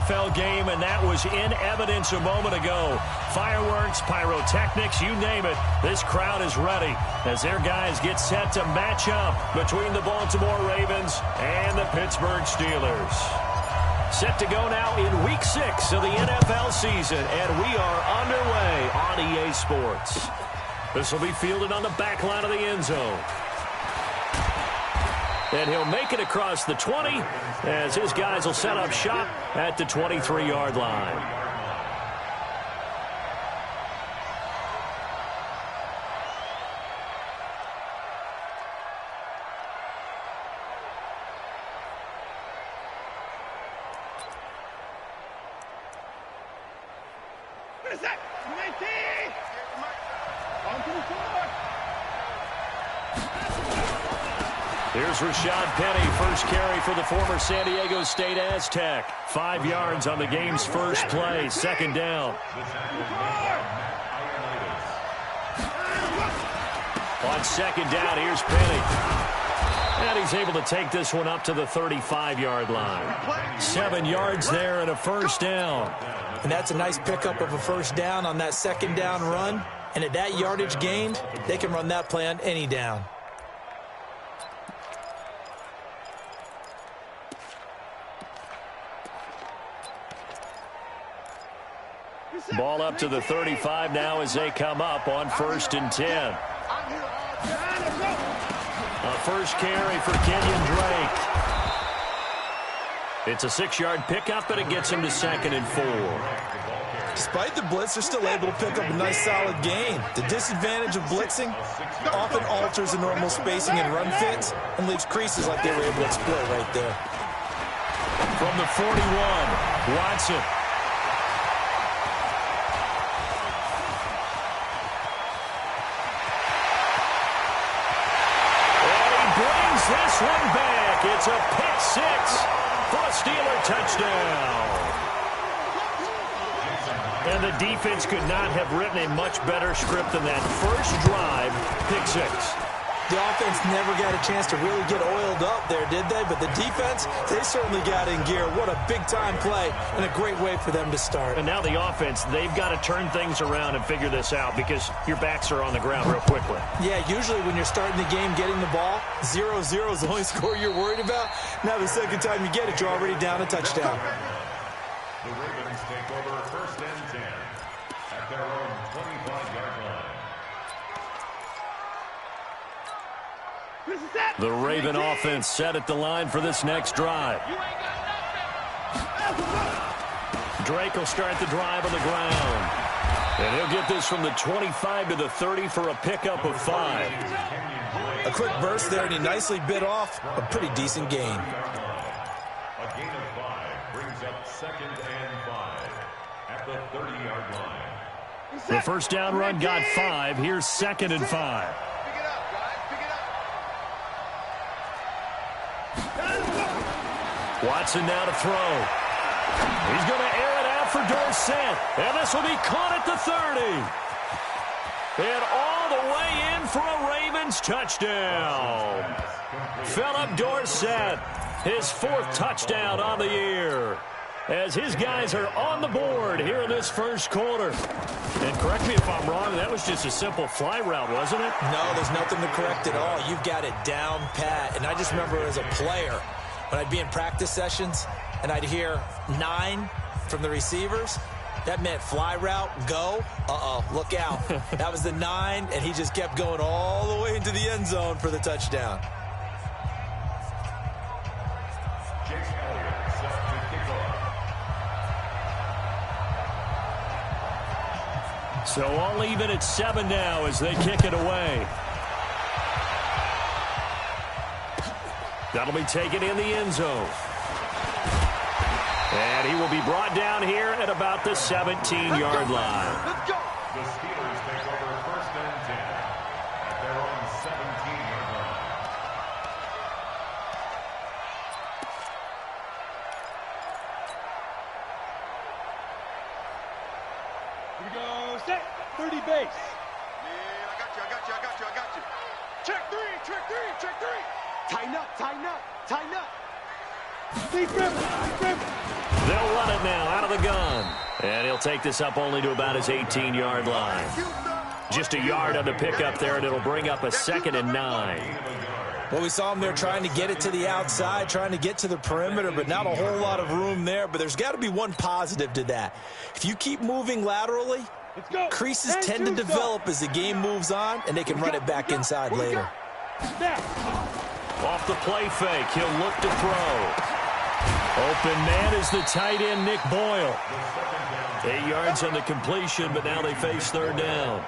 NFL game, and that was in evidence a moment ago. Fireworks, pyrotechnics, you name it. This crowd is ready as their guys get set to match up between the Baltimore Ravens and the Pittsburgh Steelers. Set to go now in Week 6 of the NFL season, and we are underway on EA Sports. This will be fielded on the back line of the end zone. And he'll make it across the 20 as his guys will set up shop at the 23-yard line. Here's Rashad Penny, first carry for the former San Diego State Aztec. 5 yards on the game's first play, second down. On second down, here's Penny. And he's able to take this one up to the 35-yard line. 7 yards there and a first down. And that's a nice pickup of a first down on that second down run. And at that yardage gained, they can run that play on any down. Ball up to the 35 now as they come up on 1st and 10. A first carry for Kenyon Drake. It's a 6-yard pickup, and it gets him to 2nd and 4. Despite the blitz, they're still able to pick up a nice solid gain. The disadvantage of blitzing often alters the normal spacing and run fits and leaves creases like they were able to exploit right there. From the 41, Watson. This one back. It's a pick 6 for a Steeler touchdown. And the defense could not have written a much better script than that first drive, pick 6. The offense never got a chance to really get oiled up there, did they? But the defense, they certainly got in gear. What a big-time play and a great way for them to start. And now the offense, they've got to turn things around and figure this out because your backs are on the ground real quickly. Yeah, usually when you're starting the game getting the ball, 0-0 is the only score you're worried about. Now the second time you get it, you're already down a touchdown. The Ravens take over 1st and 10 at their own 25-yard line. The Raven offense set at the line for this next drive. Drake will start the drive on the ground. And he'll get this from the 25 to the 30 for a pickup of 5. A quick burst there, and he nicely bit off a pretty decent gain. A gain of 5 brings up 2nd and 5 at the 30-yard line. The first down run got 5. Here's 2nd and 5. Watson now to throw. He's going to air it out for Dorsett. And this will be caught at the 30. And all the way in for a Ravens touchdown. Philip Dorsett, his 4th touchdown on the year. As his guys are on the board here in this first quarter. And correct me if I'm wrong, that was just a simple fly route, wasn't it? No, there's nothing to correct at all. You've got it down pat. And I just remember as a player, when I'd be in practice sessions and I'd hear 9 from the receivers, that meant fly route, go, look out. That was the 9, and he just kept going all the way into the end zone for the touchdown. So all even at 7 now as they kick it away. That'll be taken in the end zone. And he will be brought down here at about the 17-yard line. Let's go. The Steelers take over 1st and 10 at their own 17-yard line. Here we go, set, 30 base. Yeah, I got you. Check three. Tighten up. Deep rim. They'll run it now out of the gun. And he'll take this up only to about his 18-yard line. Just a yard on the pickup there, and it'll bring up a 2nd and 9. Well, we saw him there trying to get it to the outside, trying to get to the perimeter, but not a whole lot of room there. But there's got to be one positive to that. If you keep moving laterally, creases tend to develop as the game moves on, and they can run it back inside later. Off the play fake, he'll look to throw. Open man is the tight end, Nick Boyle. 8 yards on the completion, but now they face 3rd down.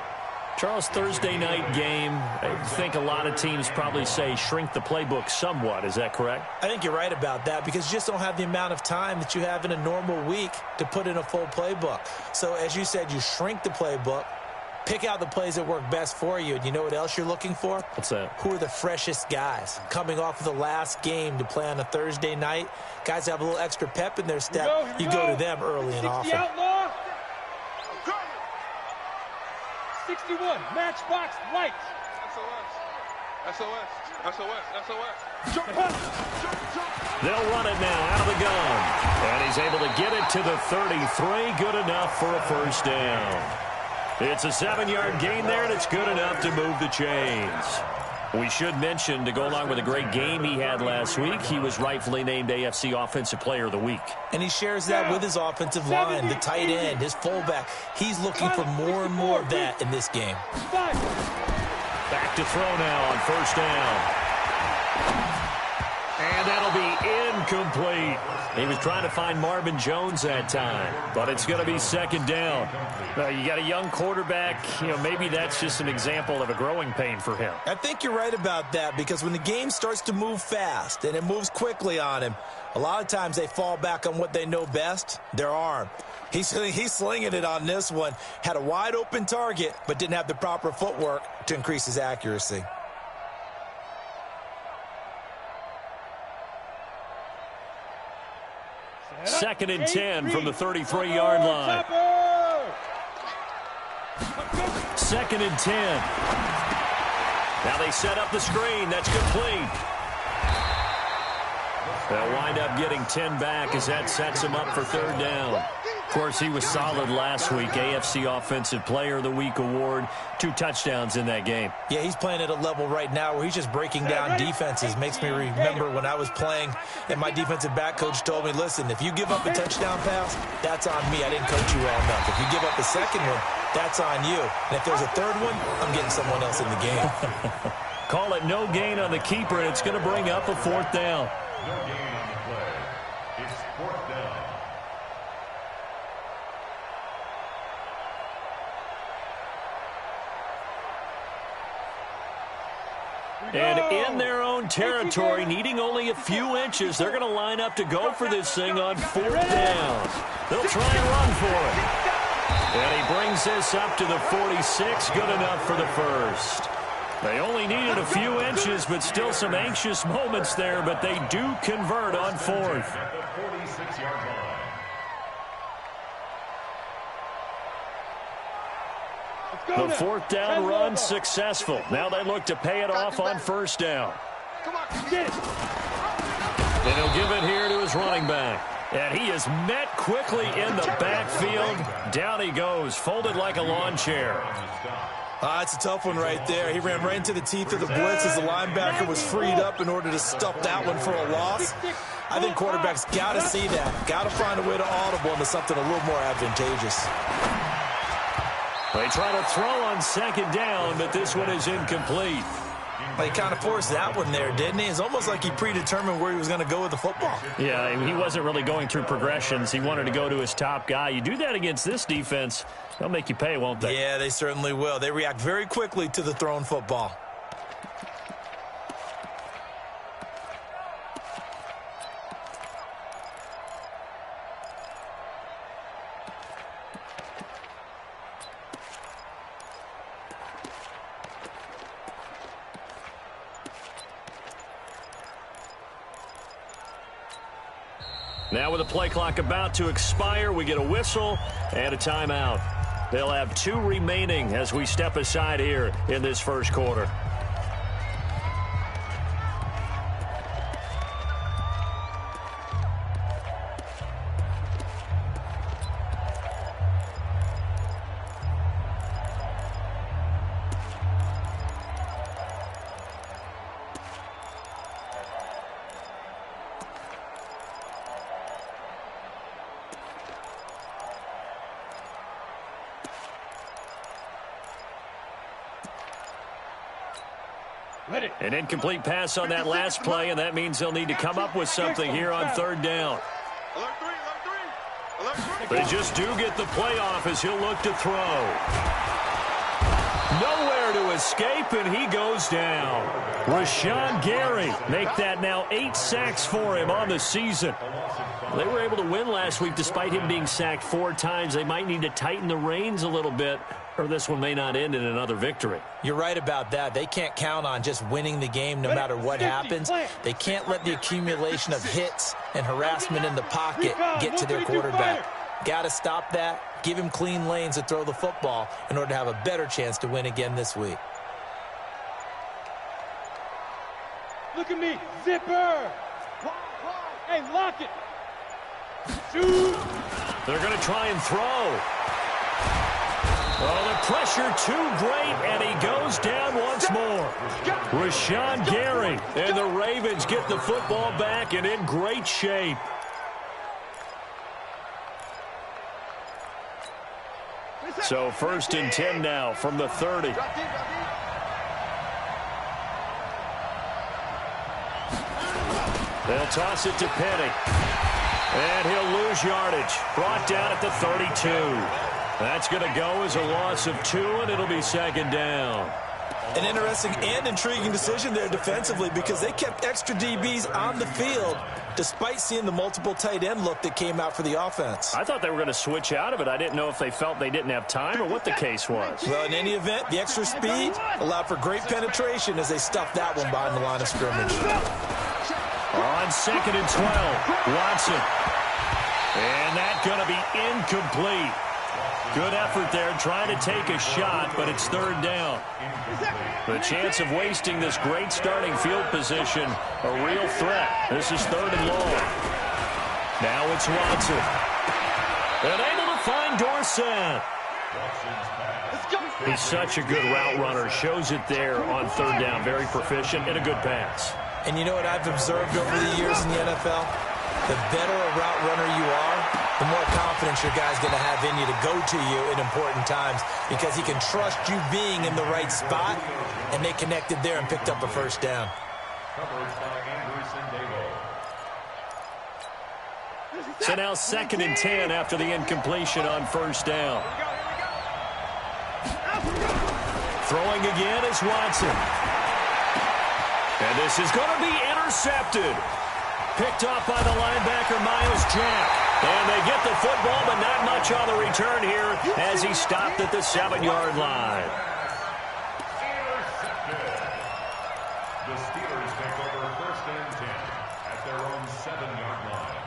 Charles, Thursday night game, I think a lot of teams probably say shrink the playbook somewhat. Is that correct? I think you're right about that because you just don't have the amount of time that you have in a normal week to put in a full playbook. So, as you said, you shrink the playbook, pick out the plays that work best for you. And you know what else you're looking for? What's that? Who are the freshest guys coming off of the last game to play on a Thursday night? Guys have a little extra pep in their step. You go to them early and often. 61, matchbox lights. SOS. They'll run it now out of the gun. And he's able to get it to the 33. Good enough for a 1st down. It's a 7-yard gain there, and it's good enough to move the chains. We should mention, to go along with a great game he had last week, he was rightfully named AFC Offensive Player of the Week. And he shares that with his offensive line, the tight end, his fullback. He's looking for more and more of that in this game. Back to throw now on 1st down. And that'll be incomplete. He was trying to find Marvin Jones that time, but it's going to be 2nd down. You got a young quarterback. Maybe that's just an example of a growing pain for him. I think you're right about that because when the game starts to move fast and it moves quickly on him, a lot of times they fall back on what they know best, their arm. He's slinging it on this one. Had a wide open target, but didn't have the proper footwork to increase his accuracy. Second and 10 from the 33-yard line. 2nd and 10. Now they set up the screen. That's complete. They'll wind up getting 10 back as that sets him up for 3rd down. Of course, he was solid last week. AFC Offensive Player of the Week award. 2 touchdowns in that game. Yeah, he's playing at a level right now where he's just breaking down defenses. Makes me remember when I was playing and my defensive back coach told me, listen, if you give up a touchdown pass, that's on me. I didn't coach you well enough. If you give up the second one, that's on you. And if there's a third one, I'm getting someone else in the game. Call it no gain on the keeper, and it's going to bring up a 4th down. No gain on the play. It's 4th down. And in their own territory, needing only a few inches, they're going to line up to go for this thing on 4th down. They'll try and run for it. And he brings this up to the 46, good enough for the 1st. They only needed a few inches, but still some anxious moments there, but they do convert on 4th. At the 46-yard line. The 4th down run successful. Now they look to pay it off on 1st down. Get it. And he'll give it here to his running back. And he is met quickly in the backfield. Down he goes, folded like a lawn chair. It's a tough one right there. He ran right into the teeth of the blitz as the linebacker was freed up in order to stuff that one for a loss. I think quarterbacks got to see that. Got to find a way to audible into something a little more advantageous. They try to throw on 2nd down, but this one is incomplete. He kind of forced that one there, didn't he? It's almost like he predetermined where he was going to go with the football. Yeah, he wasn't really going through progressions. He wanted to go to his top guy. You do that against this defense, they'll make you pay, won't they? Yeah, they certainly will. They react very quickly to the thrown football. Now with the play clock about to expire, we get a whistle and a timeout. They'll have 2 remaining as we step aside here in this 1st quarter. An incomplete pass on that last play, and that means they'll need to come up with something here on third down. They just do get the play off as he'll look to throw. Nowhere to escape, and he goes down. Rashawn Gary make that now 8 sacks for him on the season. They were able to win last week despite him being sacked 4 times. They might need to tighten the reins a little bit, or this one may not end in another victory. You're right about that. They can't count on just winning the game no matter what happens. They can't let the accumulation of hits and harassment in the pocket get to their quarterback. Got to stop that, give him clean lanes to throw the football in order to have a better chance to win again this week. Look at me, zipper. Hey, lock it. Shoot. They're going to try and throw. Oh, the pressure too great, and he goes down once more. Rashawn Gary, and the Ravens get the football back and in great shape. So 1st and 10 now from the 30. They'll toss it to Penny. And he'll lose yardage. Brought down at the 32. That's going to go as a loss of 2, and it'll be 2nd down. An interesting and intriguing decision there defensively because they kept extra DBs on the field despite seeing the multiple tight end look that came out for the offense. I thought they were going to switch out of it. I didn't know if they felt they didn't have time or what the case was. Well, in any event, the extra speed allowed for great penetration as they stuffed that one behind the line of scrimmage. On 2nd and 12, Watson. And that's going to be incomplete. Good effort there, trying to take a shot, but it's 3rd down. The chance of wasting this great starting field position, a real threat. This is 3rd and long. Now it's Watson. And able to find Dorsett. He's such a good route runner. Shows it there on 3rd down. Very proficient and a good pass. And you know what I've observed over the years in the NFL? The better a route runner you are, the more confidence your guy's going to have in you to go to you in important times because he can trust you being in the right spot, and they connected there and picked up a 1st down. So now 2nd and 10 after the incompletion on 1st down. Throwing again is Watson. And this is going to be intercepted. Picked off by the linebacker, Miles Jack. And they get the football, but not much on the return here as he stopped at the 7-yard line. The Steelers take over 1st and 10 at their own 7-yard line.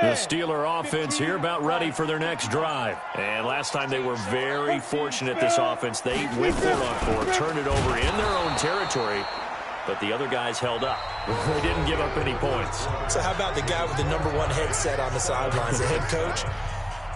The Steeler offense here about ready for their next drive. And last time they were very fortunate, this offense. They went 4-on-4, turned it over in their own territory, but the other guys held up. They didn't give up any points. So how about the guy with the #1 headset on the sidelines, the head coach?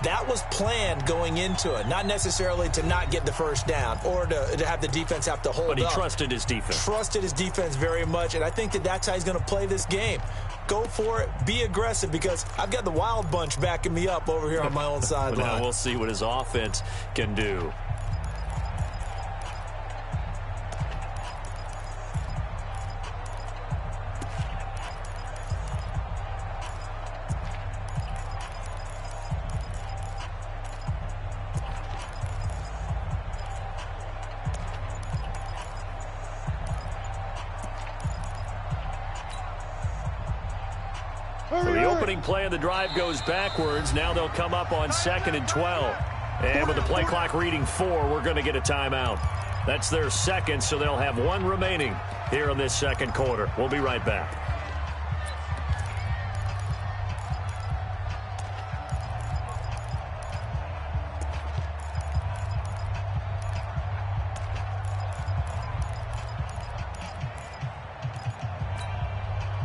That was planned going into it, not necessarily to not get the 1st down or to have the defense have to hold up. But he trusted his defense. Trusted his defense very much, and I think that's how he's going to play this game. Go for it. Be aggressive because I've got the Wild Bunch backing me up over here on my own sideline. Now we'll see what his offense can do. So the opening play of the drive goes backwards. Now they'll come up on 2nd and 12. And with the play clock reading 4, we're going to get a timeout. That's their 2nd, so they'll have 1 remaining here in this 2nd quarter. We'll be right back.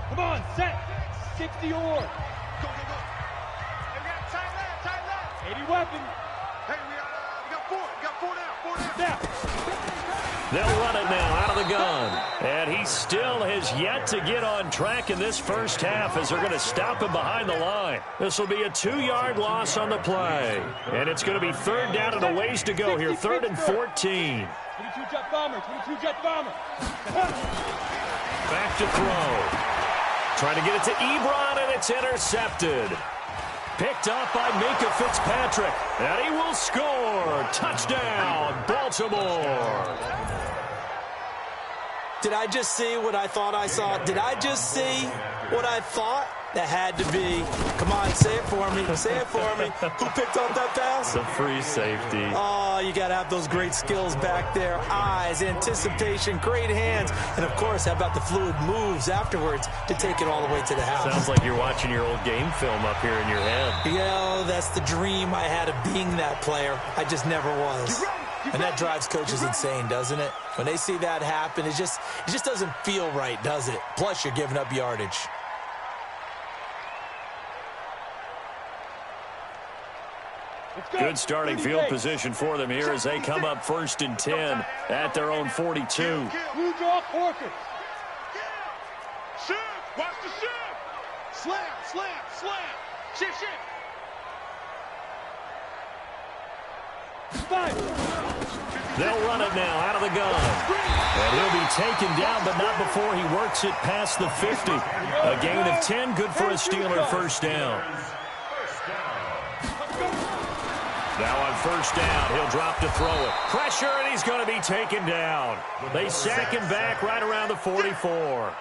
Come on, set. 60 or. Go, go, go. Hey, we got tight left. 80 weapon. Hey, we got 4. We got 4 down. 4 down. Snap. They'll run it now out of the gun. And he still has yet to get on track in this first half as they're going to stop him behind the line. This will be a 2-yard loss on the play. And it's going to be third down and a ways to go here. 3rd and 14. 22 jet bomber, 22 jet bomber. Back to throw. Trying to get it to Ebron, and it's intercepted. Picked up by Minka Fitzpatrick, and he will score. Touchdown, Baltimore. Did I just see what I thought I saw? Did I just see what I thought? That had to be. Come on, say it for me. Say it for me. Who picked up that pass? The free safety. Oh, you got to have those great skills back there. Eyes, anticipation, great hands. And, of course, how about the fluid moves afterwards to take it all the way to the house? Sounds like you're watching your old game film up here in your head. Yeah, that's the dream I had of being that player. I just never was. And that drives coaches insane, doesn't it? When they see that happen, it just doesn't feel right, does it? Plus, you're giving up yardage. Good starting field position for them here as they come up 1st and 10 at their own 42. Blue draw Corkers. Shoot! Watch the shoot! Slam, slam, slam! Shift, shift! 5. They'll run it now out of the gun. And he'll be taken down, but not before he works it past the 50. A gain of 10, good for a Steeler first down. Now on first down, he'll drop to throw it. Pressure, and he's going to be taken down. They sack him back right around the 44.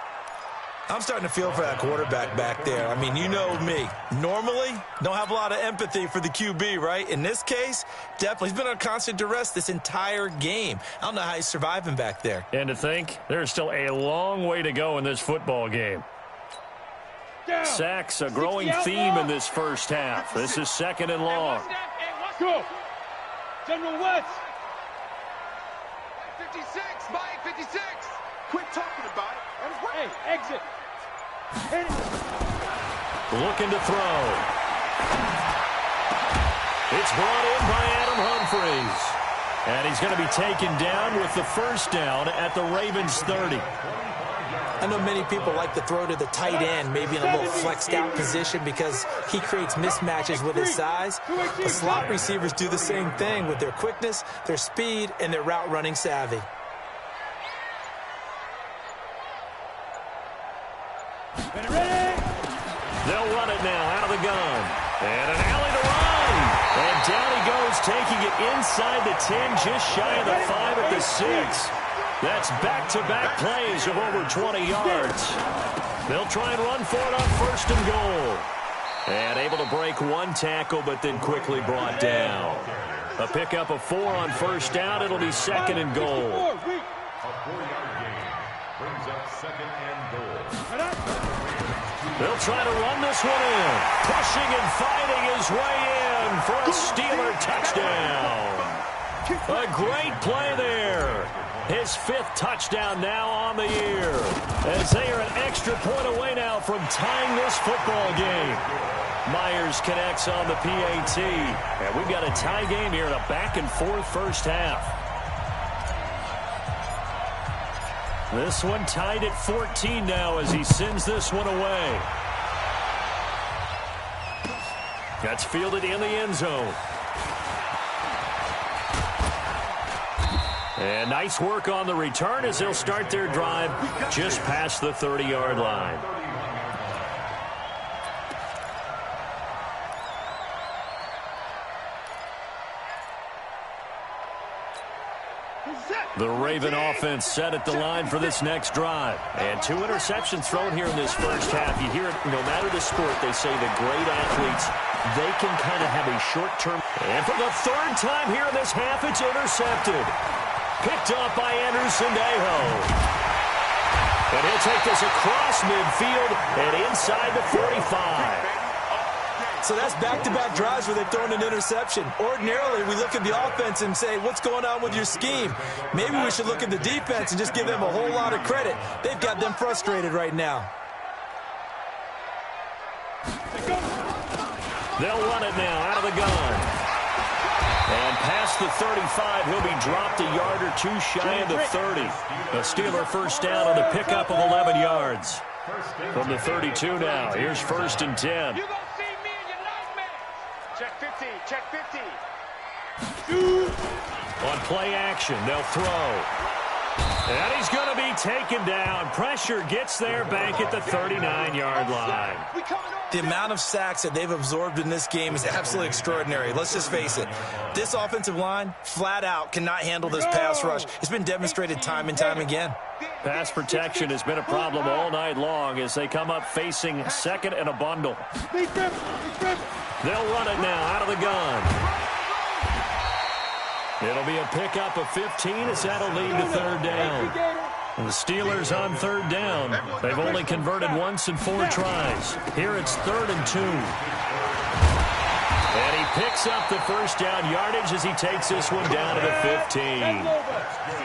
I'm starting to feel for that quarterback back there. I mean, you know me. Normally, don't have a lot of empathy for the QB, right? In this case, definitely. He's been on constant duress this entire game. I don't know how he's surviving back there. And to think, there's still a long way to go in this football game. Sacks, a growing theme in this first half. This is 2nd and long. Go. General West. 56, Mike, 56. Quit talking about it. Hey, exit. Hit it. Looking to throw. It's brought in by Adam Humphries. And he's going to be taken down with the first down at the Ravens 30. I know many people like to throw to the tight end, maybe in a little flexed out position because he creates mismatches with his size. The slot receivers do the same thing with their quickness, their speed, and their route running savvy. They'll run it now out of the gun. And an alley to run. And down he goes, taking it inside the 10, just shy of the 5 at the 6. That's back-to-back plays of over 20 yards. They'll try and run for it on 1st and goal. And able to break one tackle, but then quickly brought down. A pickup of 4 on first down. It'll be 2nd and goal. A 4-yard gain brings up 2nd and goal. They'll try to run this one in. Pushing and fighting his way in for a Steeler touchdown. A great play there. His 5th touchdown now on the year. As they are an extra point away now from tying this football game. Myers connects on the PAT. And we've got a tie game here in a back-and-forth first half. This one tied at 14 now as he sends this one away. That's fielded in the end zone. And nice work on the return as they'll start their drive just past the 30-yard line. The Raven offense set at the line for this next drive. And 2 interceptions thrown here in this first half. You hear it, no matter the sport, they say the great athletes, they can kind of have a short-term. And for the 3rd time here in this half, it's intercepted. Picked up by Anderson Dejo. And he'll take this across midfield and inside the 45. So that's back-to-back drives where they've thrown an interception. Ordinarily, we look at the offense and say, what's going on with your scheme? Maybe we should look at the defense and just give them a whole lot of credit. They've got them frustrated right now. They'll run it now out of the gun. And past the 35, he'll be dropped a yard or two shy of the 30. A Steeler first down on the pickup of 11 yards. From the 32 now, here's 1st and 10. You gonna see me in your nightmares. Check 50, check 50. On play action, they'll throw. And he's going to be taken down. Pressure gets there back at the 39-yard line. The amount of sacks that they've absorbed in this game is absolutely extraordinary. Let's just face it. This offensive line, flat out, cannot handle this pass rush. It's been demonstrated time and time again. Pass protection has been a problem all night long as they come up facing 2nd and a bundle. They'll run it now out of the gun. It'll be a pickup of 15 as that'll lead to 3rd down. And the Steelers on 3rd down. They've only converted once in 4 tries. Here it's 3rd and 2. And he picks up the first down yardage as he takes this one down to the 15.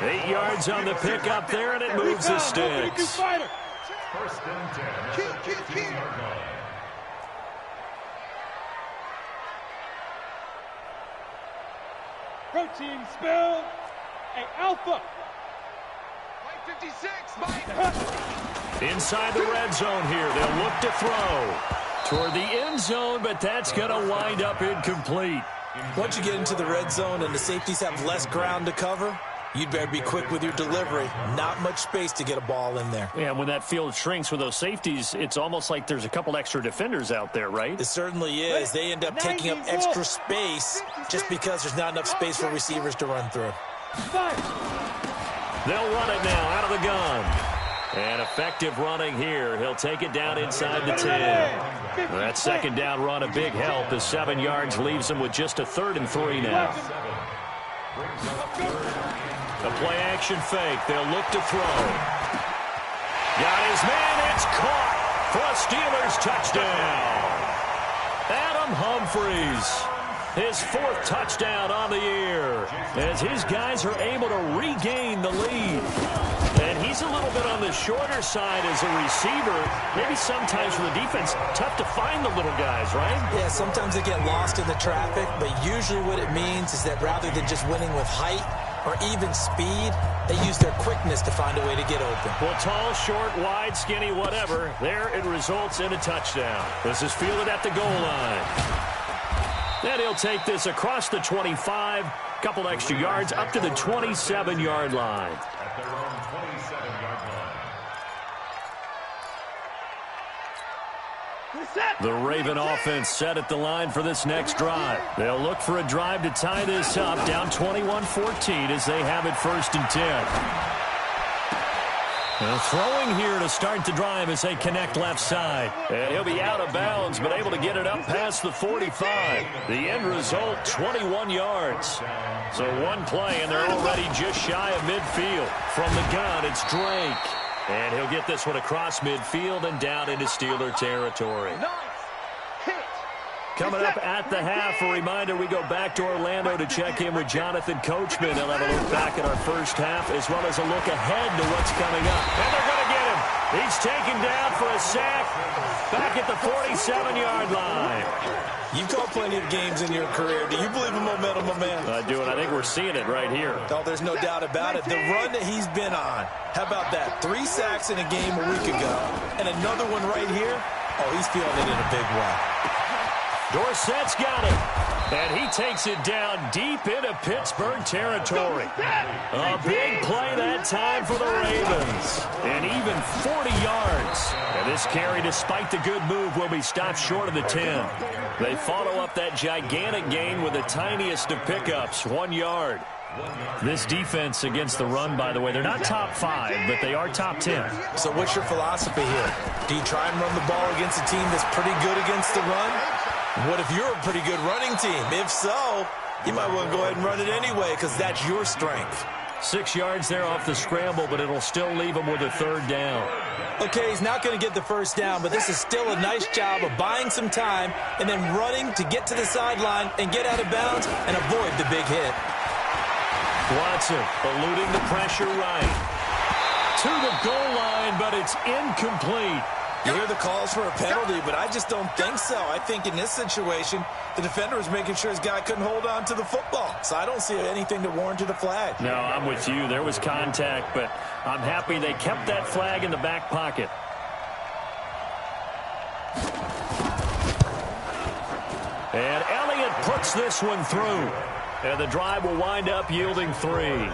8 yards on the pickup there, and it moves the sticks. 1st and 10. Protein spell. Hey, Alpha. Mike 56, Mike. Inside the red zone here, they'll look to throw toward the end zone, but that's going to wind up incomplete. Once you get into the red zone and the safeties have less ground to cover, you'd better be quick with your delivery. Not much space to get a ball in there. Yeah, when that field shrinks with those safeties, it's almost like there's a couple extra defenders out there, right? It certainly is. They end up taking up extra space just because there's not enough space for receivers to run through. They'll run it now out of the gun. And effective running here. He'll take it down inside the 10. That 2nd down run a big help as 7 yards leaves him with just a 3rd and 3 now. A play-action fake. They'll look to throw. Got his man. It's caught for a Steelers touchdown. Adam Humphries. His 4th touchdown on the year as his guys are able to regain the lead. And he's a little bit on the shorter side as a receiver. Maybe sometimes for the defense, tough to find the little guys, right? Yeah, sometimes they get lost in the traffic, but usually what it means is that rather than just winning with height or even speed, they use their quickness to find a way to get open. Well, tall, short, wide, skinny, whatever, there it results in a touchdown. This is fielded at the goal line. Then he'll take this across the 25, couple extra yards up to the 27-yard line. At their own 27-yard line. The Raven offense set at the line for this next drive. They'll look for a drive to tie this up, down 21-14 as they have it 1st and 10. Now throwing here to start the drive as they connect left side. And he'll be out of bounds, but able to get it up past the 45. The end result, 21 yards. So one play, and they're already just shy of midfield. From the gun, it's Drake. And he'll get this one across midfield and down into Steeler territory. Coming up at the half, a reminder, we go back to Orlando to check in with Jonathan Coachman. He'll have a look back at our first half as well as a look ahead to what's coming up. And they're going to get him. He's taken down for a sack back at the 47-yard line. You've called plenty of games in your career. Do you believe in momentum, my man? I do, and I think we're seeing it right here. Oh, there's no doubt about it. The run that he's been on, how about that? 3 sacks in a game a week ago, and another one right here. Oh, he's feeling it in a big way. Dorsett's got it, and he takes it down deep into Pittsburgh territory. A big play that time for the Ravens, and even 40 yards. And this carry, despite the good move, will be stopped short of the 10. They follow up that gigantic gain with the tiniest of pickups, 1 yard. This defense against the run, by the way, they're not top 5, but they are top 10. So what's your philosophy here? Do you try and run the ball against a team that's pretty good against the run? What if you're a pretty good running team? If so, you might want to go ahead and run it anyway because that's your strength. 6 yards there off the scramble, but it'll still leave him with a 3rd down. Okay, he's not going to get the first down, but this is still a nice job of buying some time and then running to get to the sideline and get out of bounds and avoid the big hit. Watson eluding the pressure right. To the goal line, but it's incomplete. You hear the calls for a penalty, but I just don't think so. I think in this situation, the defender was making sure his guy couldn't hold on to the football. So I don't see anything to warrant a flag. No, I'm with you. There was contact, but I'm happy they kept that flag in the back pocket. And Elliott puts this one through. And the drive will wind up yielding 3.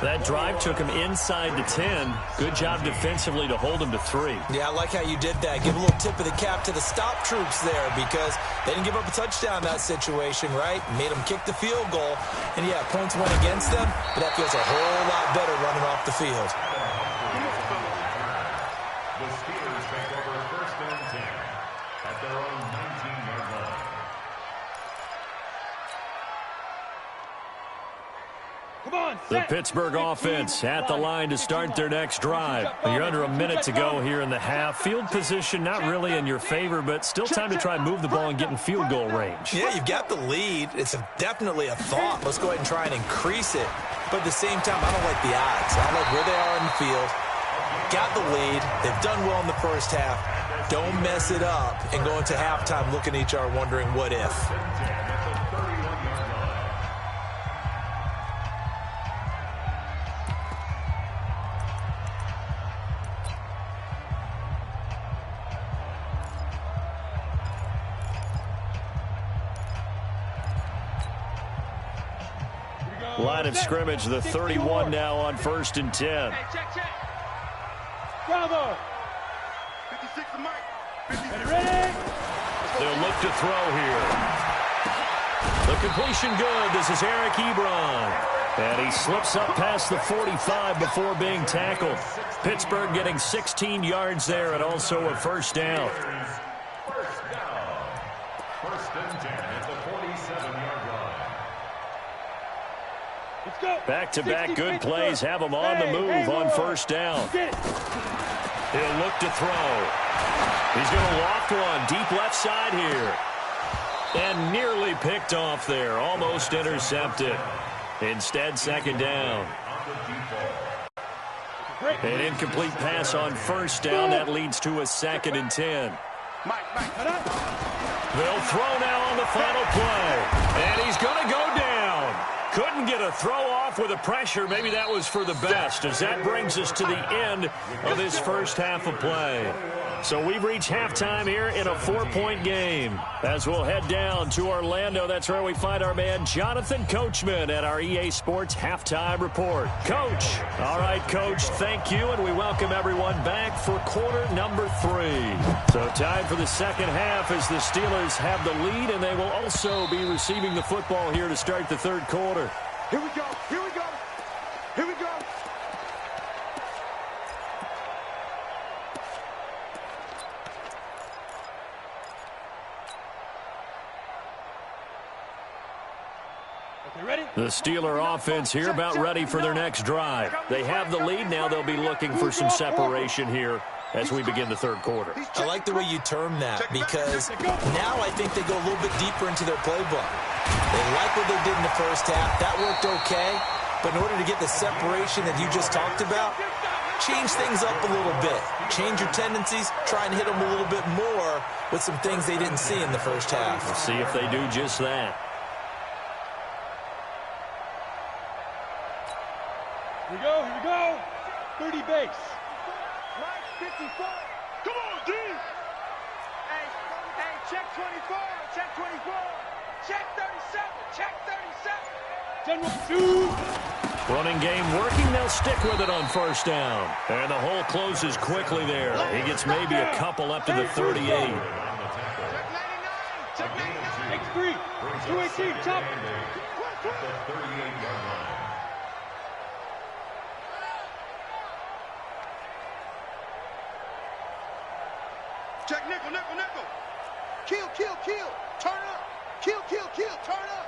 That drive took him inside the 10. Good job defensively to hold him to 3. Yeah, I like how you did that. Give a little tip of the cap to the stop troops there because they didn't give up a touchdown in that situation, right? Made them kick the field goal. And, yeah, points went against them, but that feels a whole lot better running off the field. The Steelers take over 1st and 10 at their own 19-yard line. The Pittsburgh offense at the line to start their next drive. You're under a minute to go here in the half. Field position not really in your favor, but still time to try and move the ball and get in field goal range. Yeah, you've got the lead. It's definitely a thought. Let's go ahead and try and increase it. But at the same time, I don't like the odds. I like where they are in the field. Got the lead. They've done well in the first half. Don't mess it up and go into halftime looking at each other wondering what if. Line of scrimmage, the 31 now on 1st and 10. Hey, check. Bravo. 56 to Mike. 56. Ready? They'll look to throw here. The completion good. This is Eric Ebron. And he slips up past the 45 before being tackled. Pittsburgh getting 16 yards there and also a 1st down. First down. 1st and 10 at the 47-yard line. Let's go. Back-to-back good plays have him on the move on 1st down. He'll look to throw. He's going to loft one deep left side here. And nearly picked off there. Almost intercepted. Instead, 2nd down. An incomplete pass on 1st down. That leads to a 2nd and 10. They'll throw now on the final play. And he's going to go down. Couldn't get a throw off with the pressure. Maybe that was for the best, as that brings us to the end of this first half of play. So we've reached halftime here in a 4-point game. As we'll head down to Orlando, that's where we find our man Jonathan Coachman at our EA Sports Halftime Report. Coach. All right, Coach, thank you, and we welcome everyone back for quarter number 3. So time for the second half as the Steelers have the lead, and they will also be receiving the football here to start the third quarter. Here we go. Here we go. Here we go. The Steeler offense here about ready for their next drive. They have the lead. Now they'll be looking for some separation here as we begin the third quarter. I like the way you term that because now I think they go a little bit deeper into their playbook. They like what they did in the first half. That worked okay. But in order to get the separation that you just talked about, change things up a little bit. Change your tendencies. Try and hit them a little bit more with some things they didn't see in the first half. We'll see if they do just that. Here we go. 30 base. Right, 54. Come on, D. Hey, check 24. Check 24. Check 37. Check 37. General 2. Running game working. They'll stick with it on 1st down. And the hole closes quickly there. He gets maybe a couple up to the 38. Check 99. Check 99. X3. 218. Top. At the 38-yard line. Check nickel. Kill. Turn up. Kill. Turn up.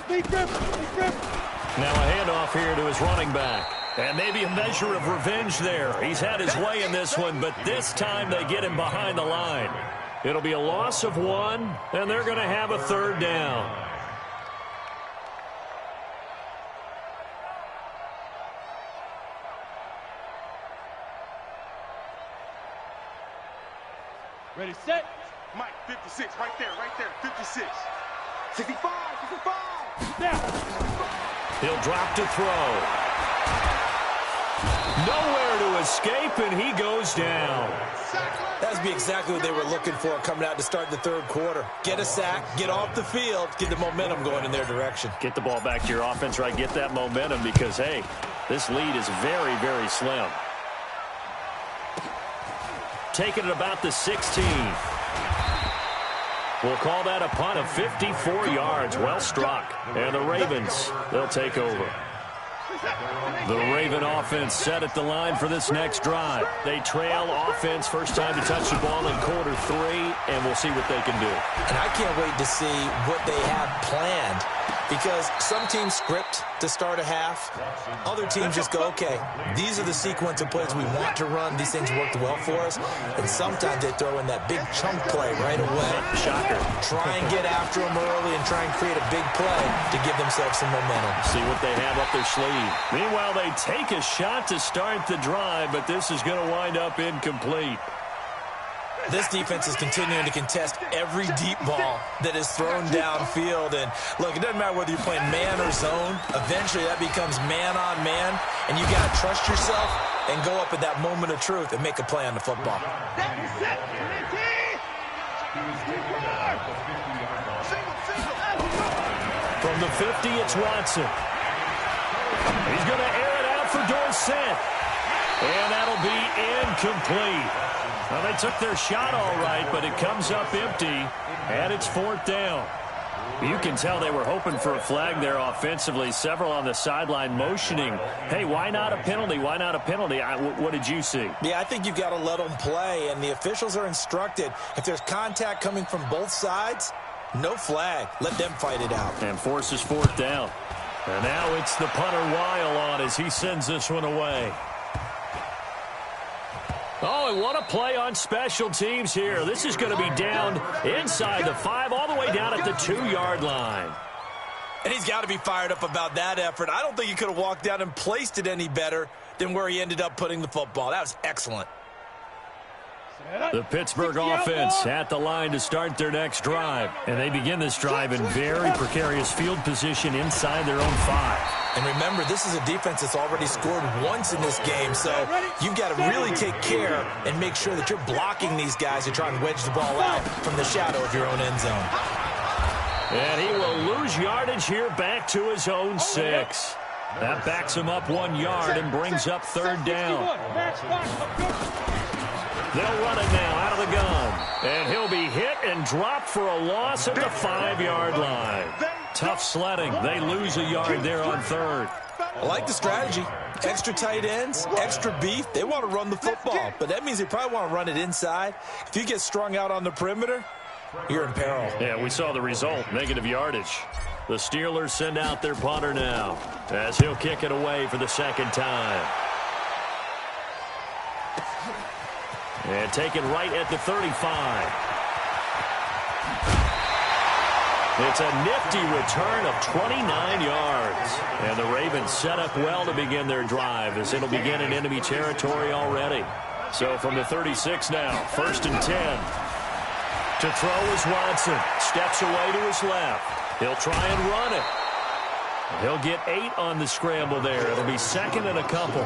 Big grip. Now a handoff here to his running back. And maybe a measure of revenge there. He's had his way in this one, but this time they get him behind the line. It'll be a loss of 1, and they're going to have a 3rd down. Ready, set. Mike, 56, right there, 56. 65, 65. Now. He'll drop to throw. Nowhere to escape, and he goes down. That would be exactly what they were looking for coming out to start the third quarter. Get a sack, get off the field, get the momentum going in their direction. Get the ball back to your offense, right? Get that momentum because, hey, this lead is very, very slim. Taking it about the 16. We'll call that a punt of 54 yards. Well struck. And the Ravens, they'll take over. The Raven offense set at the line for this next drive. They trail offense, first time to touch the ball in quarter 3, and we'll see what they can do. And I can't wait to see what they have planned, because some teams script to start a half. Other teams just go, okay, these are the sequence of plays we want to run. These things worked well for us. And sometimes they throw in that big chunk play right away. Shocker. Try and get after them early and try and create a big play to give themselves some momentum. See what they have up their sleeve. Meanwhile, they take a shot to start the drive, but this is going to wind up incomplete. This defense is continuing to contest every deep ball that is thrown downfield. And, look, it doesn't matter whether you're playing man or zone. Eventually, that becomes man on man. And you got to trust yourself and go up at that moment of truth and make a play on the football. From the 50, it's Watson. He's going to air it out for Dorsett. And that'll be incomplete. Well, they took their shot all right, but it comes up empty, and it's 4th down. You can tell they were hoping for a flag there offensively. Several on the sideline motioning, hey, why not a penalty? Why not a penalty? What did you see? Yeah, I think you've got to let them play, and the officials are instructed. If there's contact coming from both sides, no flag. Let them fight it out. And forces 4th down. And now it's the punter Weil on as he sends this one away. Oh, and what a play on special teams here. This is going to be down inside the 5, all the way down at the 2-yard line. And he's got to be fired up about that effort. I don't think he could have walked down and placed it any better than where he ended up putting the football. That was excellent. The Pittsburgh offense at the line to start their next drive. And they begin this drive in very precarious field position inside their own 5. And remember, this is a defense that's already scored once in this game, so you've got to really take care and make sure that you're blocking these guys to try and wedge the ball out from the shadow of your own end zone. And he will lose yardage here back to his own 6. That backs him up 1 yard and brings up 3rd down. They'll run it now out of the gun. And he'll be hit and dropped for a loss at the 5-yard line. Tough sledding. They lose a yard there on 3rd. I like the strategy. Extra tight ends, extra beef. They want to run the football, but that means they probably want to run it inside. If you get strung out on the perimeter, you're in peril. Yeah, we saw the result, negative yardage. The Steelers send out their punter now as he'll kick it away for the 2nd time. And taken right at the 35. It's a nifty return of 29 yards. And the Ravens set up well to begin their drive as it'll begin in enemy territory already. So from the 36 now, 1st and 10. To throw is Watson. Steps away to his left. He'll try and run it. He'll get 8 on the scramble there. It'll be 2nd and a couple.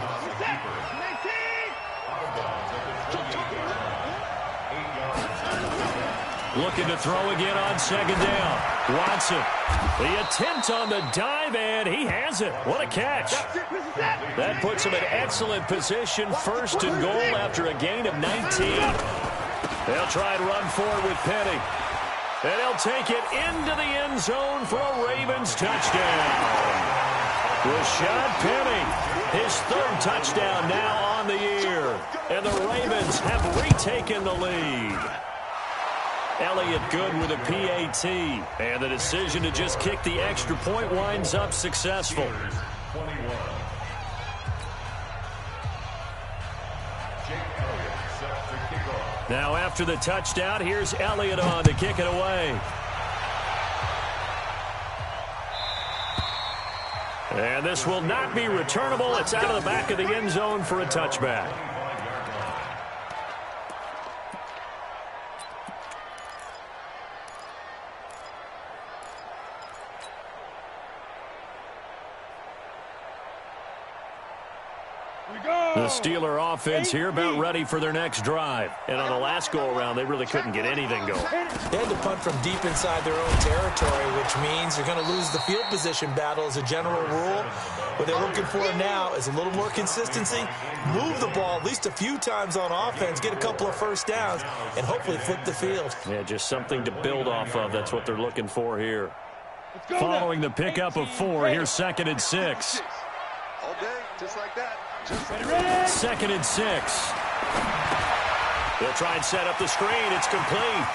Looking to throw again on 2nd down. Watson. The attempt on the dive, and he has it. What a catch. That puts him in excellent position. 1st and goal after a gain of 19. They'll try and run forward with Penny. And he'll take it into the end zone for a Ravens touchdown. Rashad Penny, his 3rd touchdown now on the year. And the Ravens have retaken the lead. Elliott good with a PAT. And the decision to just kick the extra point winds up successful. Now after the touchdown, here's Elliott on to kick it away. And this will not be returnable. It's out of the back of the end zone for a touchback. The Steeler offense here about ready for their next drive. And on the last go-around, they really couldn't get anything going. They had to punt from deep inside their own territory, which means you're going to lose the field position battle as a general rule. What they're looking for now is a little more consistency, move the ball at least a few times on offense, get a couple of first downs, and hopefully flip the field. Yeah, just something to build off of. That's what they're looking for here. Following the pickup of 4, here's 2nd and 6. All day, just like that. Ready? 2nd and 6. They'll try and set up the screen. It's complete.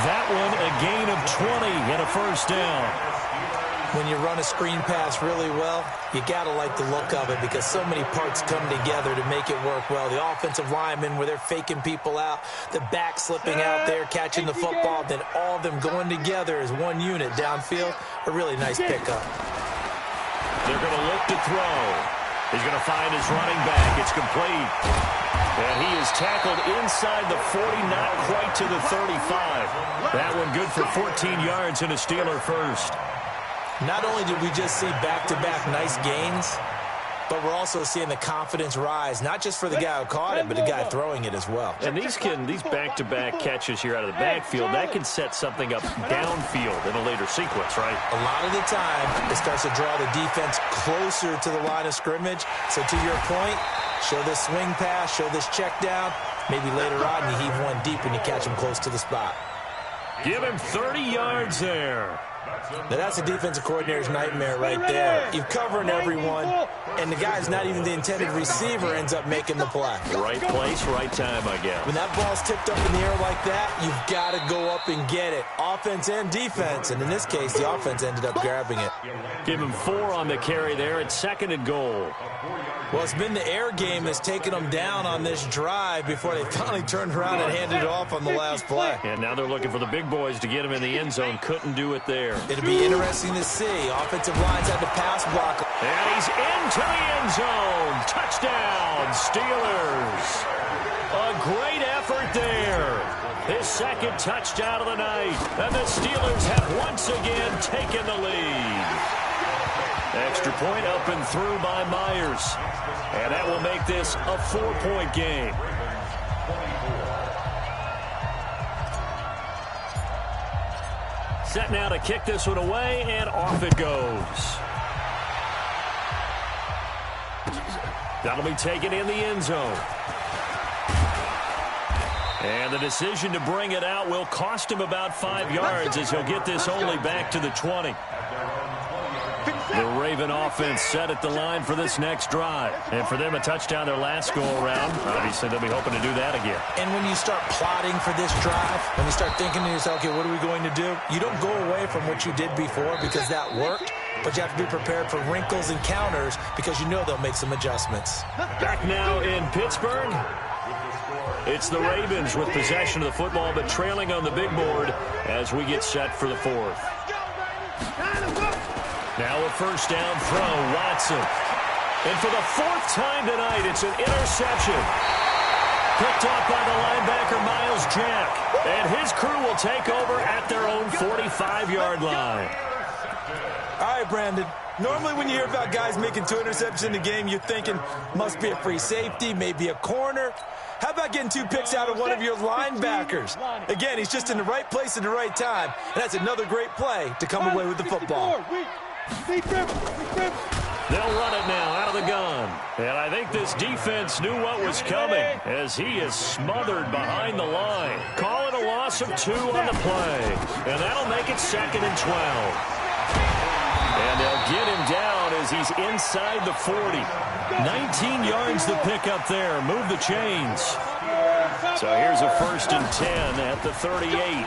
That one a gain of 20 and a first down. When you run a screen pass really well, you got to like the look of it because so many parts come together to make it work well. The offensive linemen, where they're faking people out, the back slipping out there, catching the football, then all of them going together as one unit downfield. A really nice pickup. They're going to look to throw. He's going to find his running back. It's complete. And he is tackled inside the 40, not quite to the 35. That one good for 14 yards and a Steeler first. Not only did we just see back-to-back nice gains, but we're also seeing the confidence rise, not just for the guy who caught it, but the guy throwing it as well. And these back-to-back catches here out of the backfield, that can set something up downfield in a later sequence, right? A lot of the time, it starts to draw the defense closer to the line of scrimmage. So to your point, show this swing pass, show this check down. Maybe later on you heave one deep when you catch him close to the spot. Give him 30 yards there. Now that's a defensive coordinator's nightmare right there. You're covering everyone, and the guy's not even the intended receiver ends up making the play. Right place, right time, I guess. When that ball's tipped up in the air like that, you've got to go up and get it. Offense and defense, and in this case, the offense ended up grabbing it. Give him 4 on the carry there. It's 2nd and goal. Well, it's been the air game that's taken them down on this drive before they finally turned around and handed it off on the last play. And now they're looking for the big boys to get him in the end zone. Couldn't do it there. It'll be interesting to see. Offensive lines had to pass block. And he's into the end zone. Touchdown, Steelers. A great effort there. His 2nd touchdown of the night. And the Steelers have once again taken the lead. Extra point up and through by Myers. And that will make this a 4-point game. Set now to kick this one away, and off it goes. That'll be taken in the end zone. And the decision to bring it out will cost him about 5 yards as he'll get this only back to the 20. The Raven offense set at the line for this next drive. And for them, a touchdown their last go-around. Obviously, they'll be hoping to do that again. And when you start plotting for this drive, when you start thinking to yourself, okay, what are we going to do? You don't go away from what you did before because that worked, but you have to be prepared for wrinkles and counters because you know they'll make some adjustments. Back now in Pittsburgh. It's the Ravens with possession of the football, but trailing on the big board as we get set for the 4th. Now a first down throw, Watson. And for the 4th time tonight, it's an interception. Picked off by the linebacker, Miles Jack. And his crew will take over at their own 45-yard line. All right, Brandon. Normally when you hear about guys making 2 interceptions in the game, you're thinking must be a free safety, maybe a corner. How about getting 2 picks out of one of your linebackers? Again, he's just in the right place at the right time. And that's another great play to come away with the football. They'll run it now out of the gun. And I think this defense knew what was coming as he is smothered behind the line. Call it a loss of 2 on the play. And that'll make it 2nd and 12. And they'll get him down as he's inside the 40. 19 yards to pick up there. Move the chains. So here's a 1st and 10 at the 38.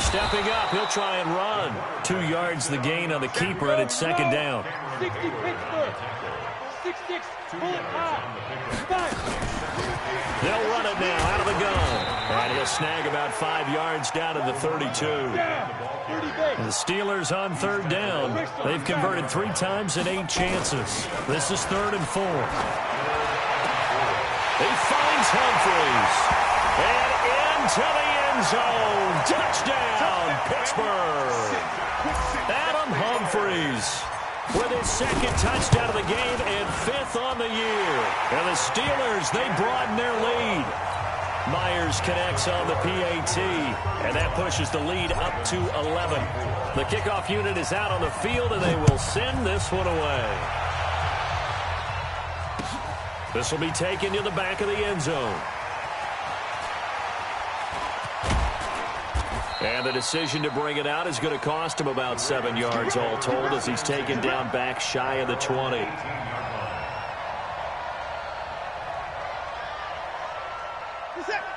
Stepping up, he'll try and run. 2 yards the gain on the keeper, and it's 2nd down. 60 Pittsburgh. 6-6, pull it out. They'll run it now out of the gun. And he'll snag about 5 yards down to the 32. The Steelers on 3rd down. They've converted 3 times in 8 chances. This is 3rd and 4. He finds Humphries. And into the end zone. Touchdown, Pittsburgh. Adam Humphries. with his second touchdown of the game and 5th on the year. And the Steelers, they broaden their lead. Myers connects on the PAT, and that pushes the lead up to 11. The kickoff unit is out on the field, and they will send this one away. This will be taken to the back of the end zone. And the decision to bring it out is going to cost him about 7 yards all told as he's taken down back shy of the 20.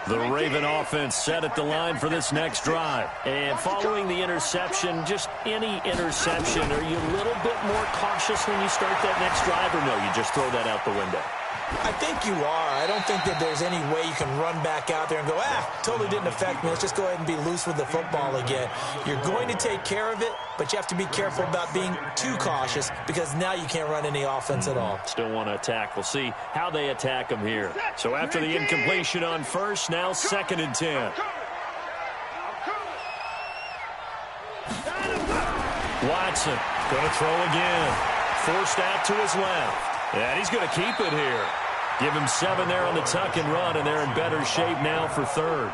The Raven offense set at the line for this next drive. And following the interception, just any interception, are you a little bit more cautious when you start that next drive, or no, you just throw that out the window? I think you are. I don't think that there's any way you can run back out there and go, totally didn't affect me. Let's just go ahead and be loose with the football again. You're going to take care of it, but you have to be careful about being too cautious because now you can't run any offense at all. Still want to attack. We'll see how they attack them here. So after the incompletion on first, now 2nd and 10. Watson going to throw again. Forced out to his left. And he's going to keep it here. Give him 7 there on the tuck and run, and they're in better shape now for 3rd.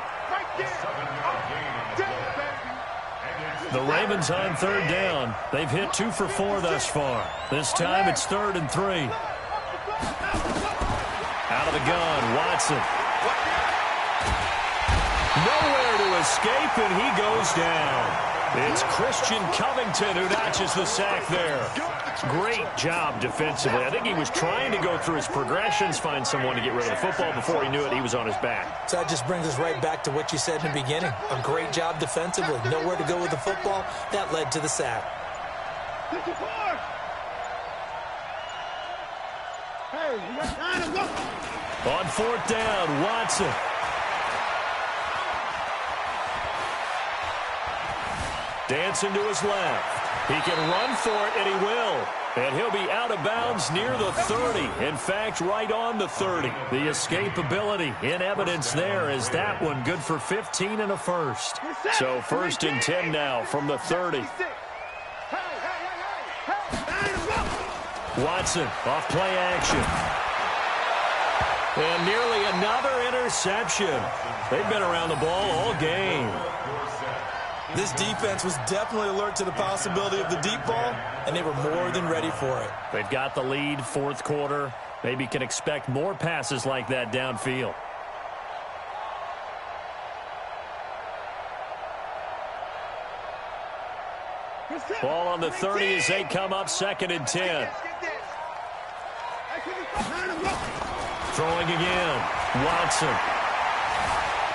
The Ravens on 3rd down. They've hit 2 for 4 thus far. This time it's 3rd and 3. Out of the gun, Watson. Nowhere to escape, and he goes down. It's Christian Covington who notches the sack there. Great job defensively. I think he was trying to go through his progressions, find someone to get rid of the football. Before he knew it, he was on his back. So that just brings us right back to what you said in the beginning. A great job defensively. Nowhere to go with the football. That led to the sack. On 4th down, Watson. Dancing to his left. He can run for it, and he will. And he'll be out of bounds near the 30. In fact, right on the 30. The escapability in evidence there is that one good for 15 and a first. So 1st and 10 now from the 30. Watson off play action. And nearly another interception. They've been around the ball all game. This defense was definitely alert to the possibility of the deep ball, and they were more than ready for it. They've got the lead, 4th quarter. Maybe can expect more passes like that downfield. Ball on the 30 as they come up 2nd and 10. Throwing again. Watson.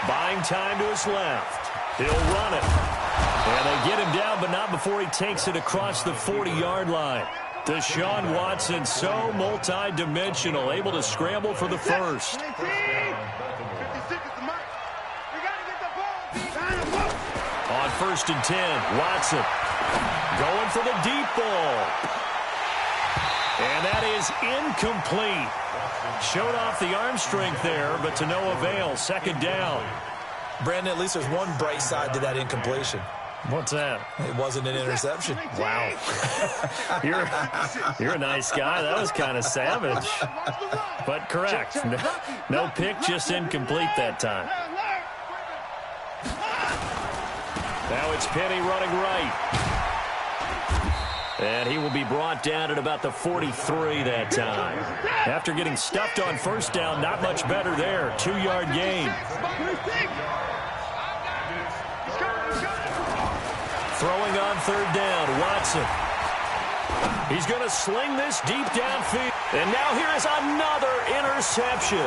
Buying time to his left. He'll run it. And they get him down, but not before he takes it across the 40-yard line. Deshaun Watson, so multi-dimensional, able to scramble for the first. On 1st and 10, Watson going for the deep ball. And that is incomplete. Showed off the arm strength there, but to no avail. 2nd down. Brandon, at least there's one bright side to that incompletion. What's that? It wasn't an interception. Wow. You're a nice guy. That was kind of savage. But correct. No pick, just incomplete that time. Now it's Penny running right. And he will be brought down at about the 43 that time. After getting stuffed on 1st down, not much better there. 2-yard gain. Throwing on 3rd down, Watson. He's going to sling this deep downfield. And now here is another interception.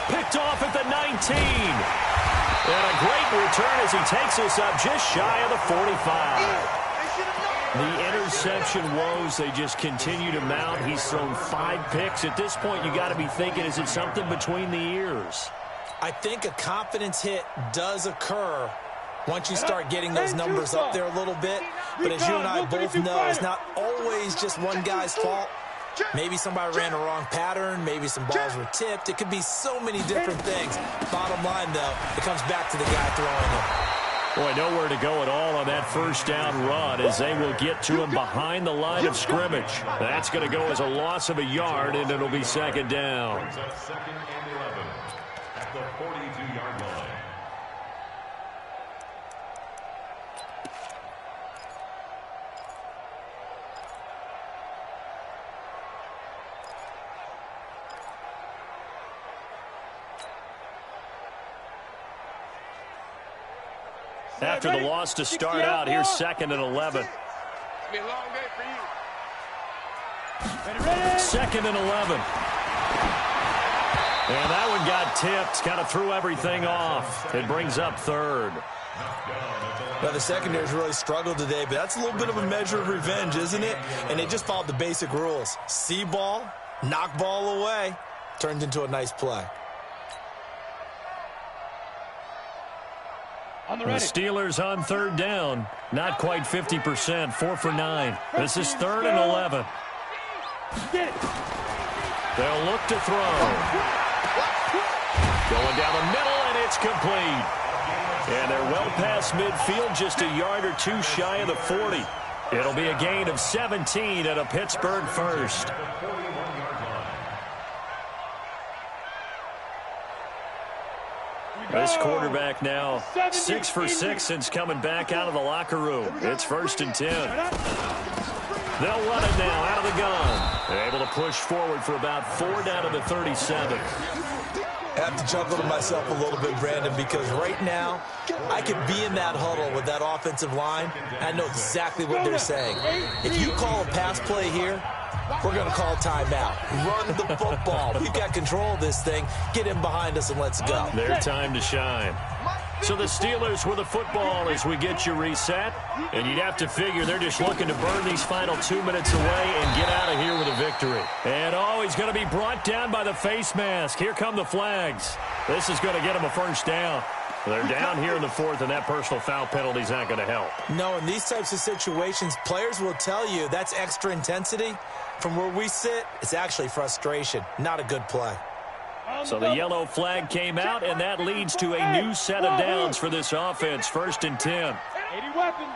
Picked off at the 19. And a great return as he takes us up just shy of the 45. The interception woes, they just continue to mount. He's thrown 5 picks. At this point, you got to be thinking, is it something between the ears? I think a confidence hit does occur once you start getting those numbers up there a little bit. But as you and I both know, it's not always just one guy's fault. Maybe somebody ran a wrong pattern. Maybe some balls were tipped. It could be so many different things. Bottom line, though, it comes back to the guy throwing them. Boy, nowhere to go at all on that first down run as they will get to him behind the line of scrimmage. That's going to go as a loss of a yard, and it'll be second down. Brings up second and 11 at the 42-yard line. After the loss to start out, here's second and 11. Be a long day for you. Second and 11. And that one got tipped, kind of threw everything off. It brings up third. Now, the secondary's really struggled today, but that's a little bit of a measure of revenge, isn't it? And they just followed the basic rules. See ball, knock ball away, turned into a nice play. The Steelers on third down. Not quite 50%, 4 for 9. This is third and 11. They'll look to throw. Going down the middle, and it's complete. And they're well past midfield, just a yard or two shy of the 40. It'll be a gain of 17 at a Pittsburgh first. This quarterback now 6 for 6 since coming back out of the locker room. It's first and 10. They'll run it now out of the gun. They're able to push forward for about 4 down to the 37. I have to chuckle to myself a little bit, Brandon, because right now I could be in that huddle with that offensive line. I know exactly what they're saying. If you call a pass play here, we're going to call timeout. Run the football. We've got control of this thing. Get in behind us and let's go. Their time to shine. So the Steelers with the football as we get you reset. And you'd have to figure they're just looking to burn these final 2 minutes away and get out of here with a victory. And he's going to be brought down by the face mask. Here come the flags. This is going to get them a first down. They're down here in the fourth, and that personal foul penalty is not going to help. No, in these types of situations, players will tell you that's extra intensity. From where we sit, it's actually frustration. Not a good play. So the yellow flag came out, and that leads to a new set of downs for this offense. First and 10. 80 weapons.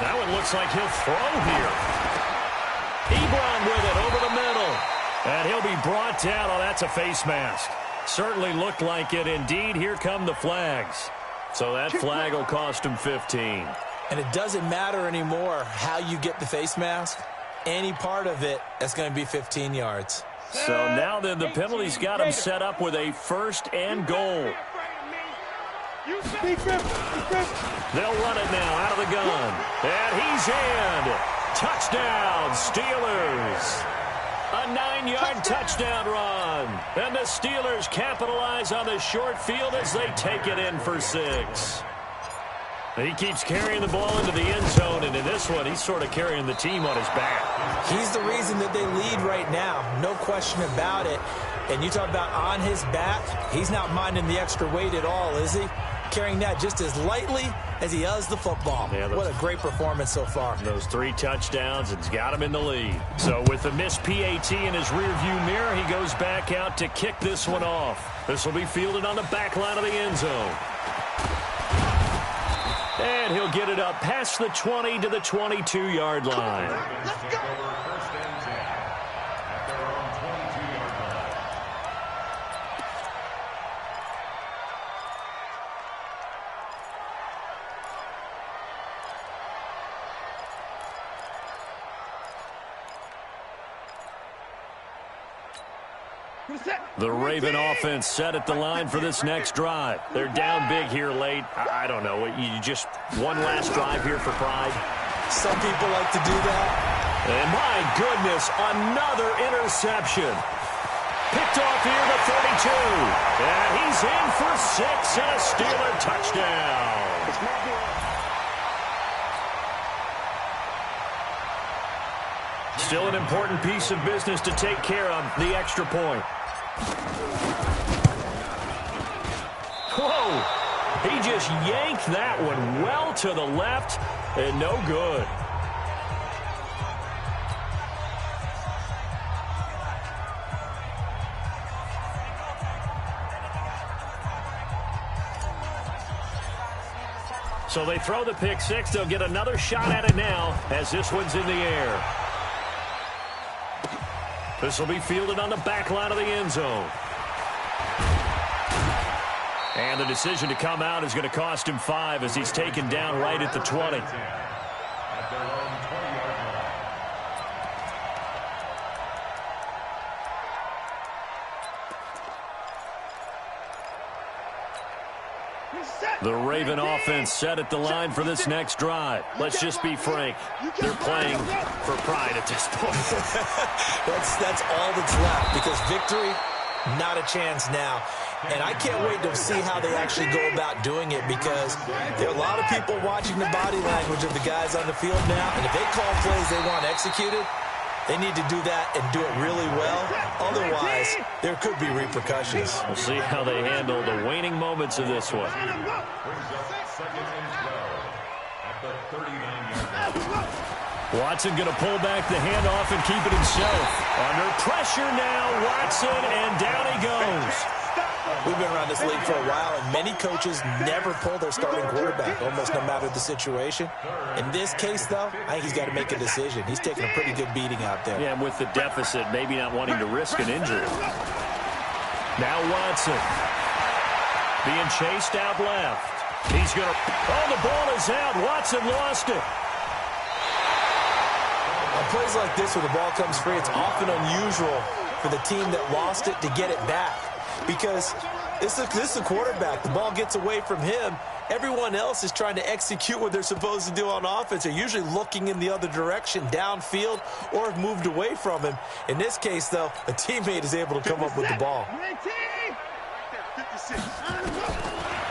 That one looks like he'll throw here. Ebron with it over the middle. And he'll be brought down. Oh, that's a face mask. Certainly looked like it. Indeed, here come the flags. So that flag will cost him 15. And it doesn't matter anymore how you get the face mask. Any part of it, that's going to be 15 yards. So now then the penalty's got him set up with a first and goal. They'll run it now out of the gun. And he's in. Touchdown, Steelers. A 9-yard touchdown run. And the Steelers capitalize on the short field as they take it in for 6. He keeps carrying the ball into the end zone, and in this one, he's sort of carrying the team on his back. He's the reason that they lead right now. No question about it. And you talk about on his back, he's not minding the extra weight at all, is he? Carrying that just as lightly as he does the football. Yeah, what a great performance so far. Those 3 touchdowns, it's got him in the lead. So with the missed PAT in his rearview mirror, he goes back out to kick this one off. This will be fielded on the back line of the end zone. And he'll get it up past the 20 to the 22-yard line. Let's go. First and 10 at their own 22-yard line. The Raven offense set at the line for this next drive. They're down big here late. I don't know. You just one last drive here for pride. Some people like to do that. And my goodness, another interception. Picked off here to 32. And he's in for 6 and a Steeler touchdown. Still an important piece of business to take care of, the extra point. Whoa! He just yanked that one well to the left and no good. So they throw the pick six. They'll get another shot at it now as this one's in the air. This will be fielded on the back line of the end zone. And the decision to come out is going to cost him 5 as he's taken down right at the 20. At their own 20-yard line. The Raven offense set at the line for this next drive. Let's just be frank. They're playing for pride at this point. That's all that's left, because victory, not a chance now. And I can't wait to see how they actually go about doing it, because there are a lot of people watching the body language of the guys on the field now. And if they call plays they want executed, they need to do that and do it really well. Otherwise, there could be repercussions. We'll see how they handle the waning moments of this one. Brings up second and 12 at the 39-yard line. Watson going to pull back the handoff and keep it himself. Under pressure now, Watson, and down he goes. We've been around this league for a while, and many coaches never pull their starting quarterback, almost no matter the situation. In this case, though, I think he's got to make a decision. He's taking a pretty good beating out there. Yeah, and with the deficit, maybe not wanting to risk an injury. Now Watson being chased out left. He's going to... Oh, the ball is out. Watson lost it. On plays like this, when the ball comes free, it's often unusual for the team that lost it to get it back. Because this is a quarterback. The ball gets away from him. Everyone else is trying to execute what they're supposed to do on offense. They're usually looking in the other direction, downfield, or have moved away from him. In this case, though, a teammate is able to come up with the ball.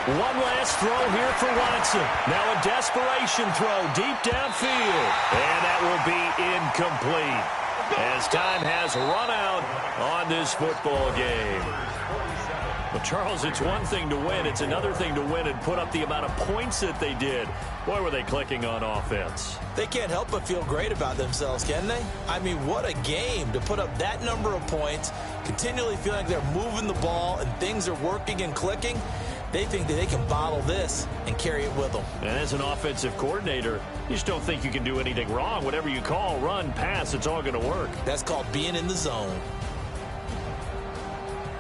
One last throw here for Watson. Now a desperation throw deep downfield. And that will be incomplete, as time has run out on this football game. Well, Charles, it's one thing to win. It's another thing to win and put up the amount of points that they did. Boy, were they clicking on offense. They can't help but feel great about themselves, can they? I mean, what a game to put up that number of points, continually feeling like they're moving the ball and things are working and clicking. They think that they can bottle this and carry it with them. And as an offensive coordinator, you just don't think you can do anything wrong. Whatever you call, run, pass, it's all going to work. That's called being in the zone.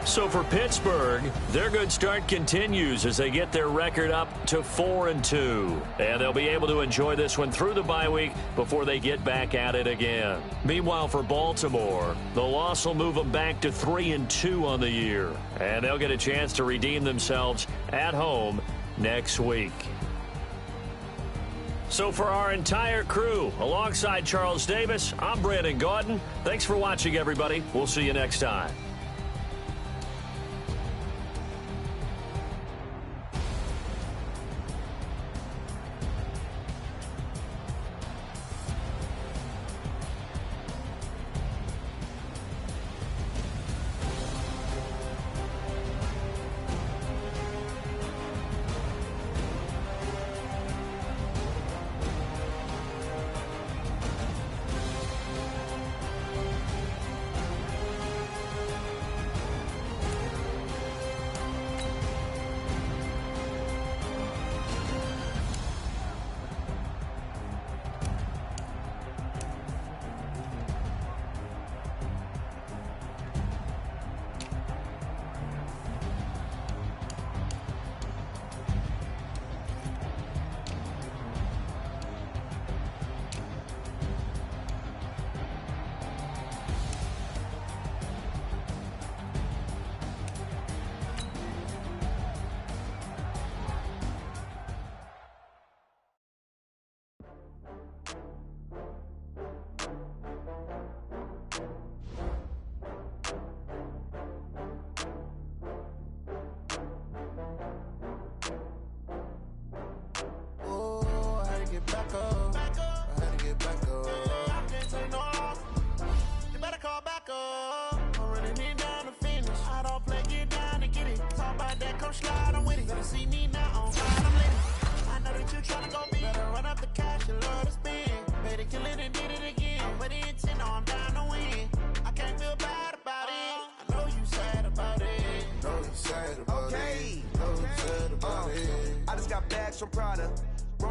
So for Pittsburgh, their good start continues as they get their record up to 4-2. And they'll be able to enjoy this one through the bye week before they get back at it again. Meanwhile, for Baltimore, the loss will move them back to 3-2 on the year. And they'll get a chance to redeem themselves at home next week. So for our entire crew, alongside Charles Davis, I'm Brandon Gaudin. Thanks for watching, everybody. We'll see you next time.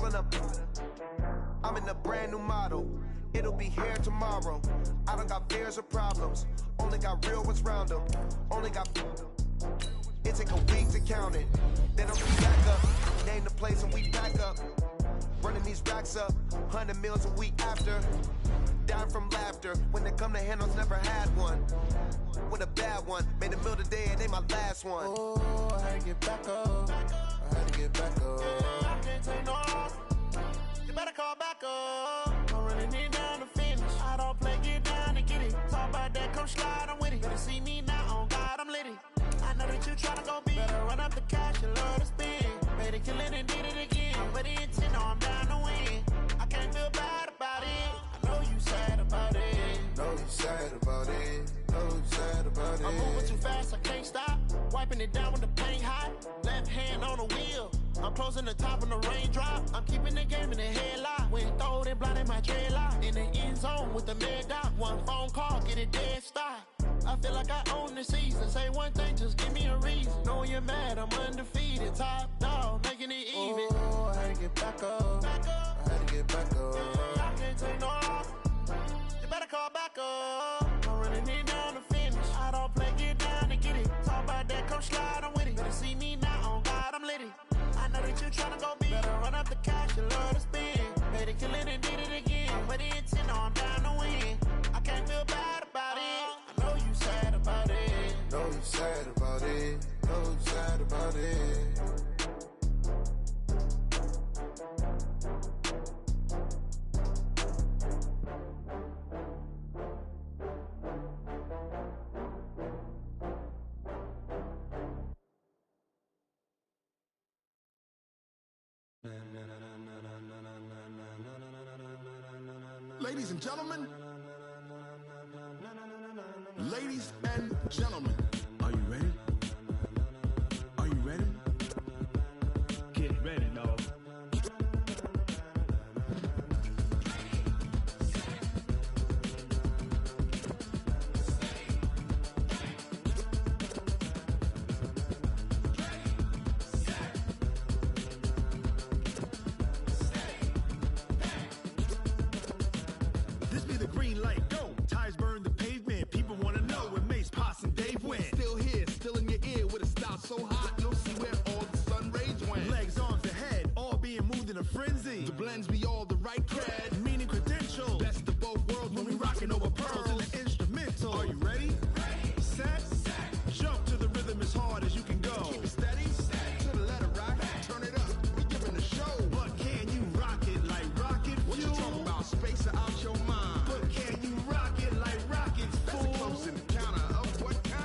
Rolling up, I'm in a brand new model. It'll be here tomorrow. I don't got fears or problems. Only got real ones round them. Only got. It take a week to count it. Then I'll be back up. Name the place and we back up. Running these racks up. 100 meals a week after. Dying from laughter. When they come to handles, never had one. With a bad one. Made a meal today and they my last one. Oh, I had to get back up. I had to get back up. I can't take no loss. You better call back up. I'm running it down to finish. I don't play, get down and get it. Talk about that, come slide, I'm with it. Better see me now, on God, I'm litty. I know that you tryna go big. Better run up the cash and love to spend. Made a killing and did it again. But the intent, no, I'm down to win. I can't feel bad about it. I know you sad about it. Know you sad about it. Know you sad about it. I'm moving too fast, I can't stop. Wiping it down with the paint hot. Left hand on the wheel. I'm closing the top when the raindrop. I'm keeping the game in the headlock. When throwed and blinded my dreadlock. In the end zone with the mad dot. One phone call, get it dead stop. I feel like I own the season. Say one thing, just give me a reason. Knowing you're mad, I'm undefeated. Top dog, making it even. Oh, I had to get back up. I had to get back up. I can't take no loss. You better call back up. I'm running it down to finish. I don't play, get down to get it. Talk about that, come slide, I'm with it. Better see me now, on God, I'm litty. I know that you tryna go big. Better run up the cash and love to spend. Made a killing and did it again. But the intent, no, I'm down to win. I can't feel bad about it. I know you sad about it. Know you sad about it. Know you sad about it. Ladies and gentlemen, ladies and gentlemen, are you ready? Are you ready? Get ready, dog. This be the green light, go. Tires burn the pavement. People want to know where Mace, Poss, and Dave went. Still here, still in your ear with a style so hot, you'll see where all the sun rays went. Legs, arms, and head, all being moved in a frenzy. The blends be all the right cred, meaning credentials. Best of both worlds when we rockin' over pearls in the instrumental. Are you ready? Set, jump to the rhythm as hard as you can go. Keep it steady, to the letter rock, turn it up, we giving a show. But can you rock it like rocket fuel? What you talking about, space or out your mind? But can you rock it like rockets, fool? That's a close encounter of what kind?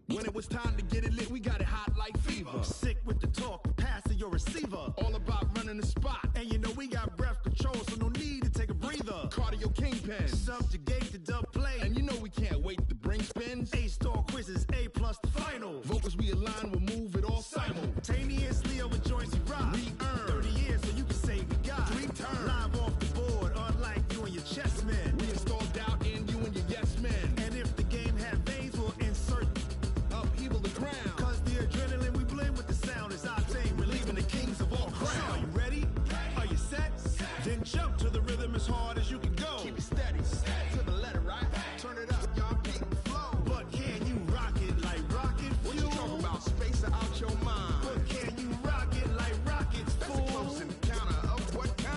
When it was time to get it lit, we got it hot like fever. Sick with the talk, passing your receiver. All about running the spot. And you know we got breath control, so no need to take a breather. Cardio kingpin, subjugate the dub play. And you know we can't wait to bring spins. A-star quizzes, A+ the final. Vocals we align, we'll move it all simultaneously over joints we rock. We earn 30 years, so you can say we got 3 turns. Live off the board, unlike you and your chess men. We install doubt in you and your yes men. And if the game had veins, we'll insert upheaval the ground. Cause the adrenaline we blend with the sound is our thing. We're leaving the kings of all crowns. So are you ready? Are you set? Then jump to the rhythm as hard as you can go. Keep it steady, to the letter right. Turn it up, y'all peak the flow. But can you rock it like rocket fuel? What you talking about, space or out your mind? But can you rock it like rockets, fool? That's a close encounter of what kind?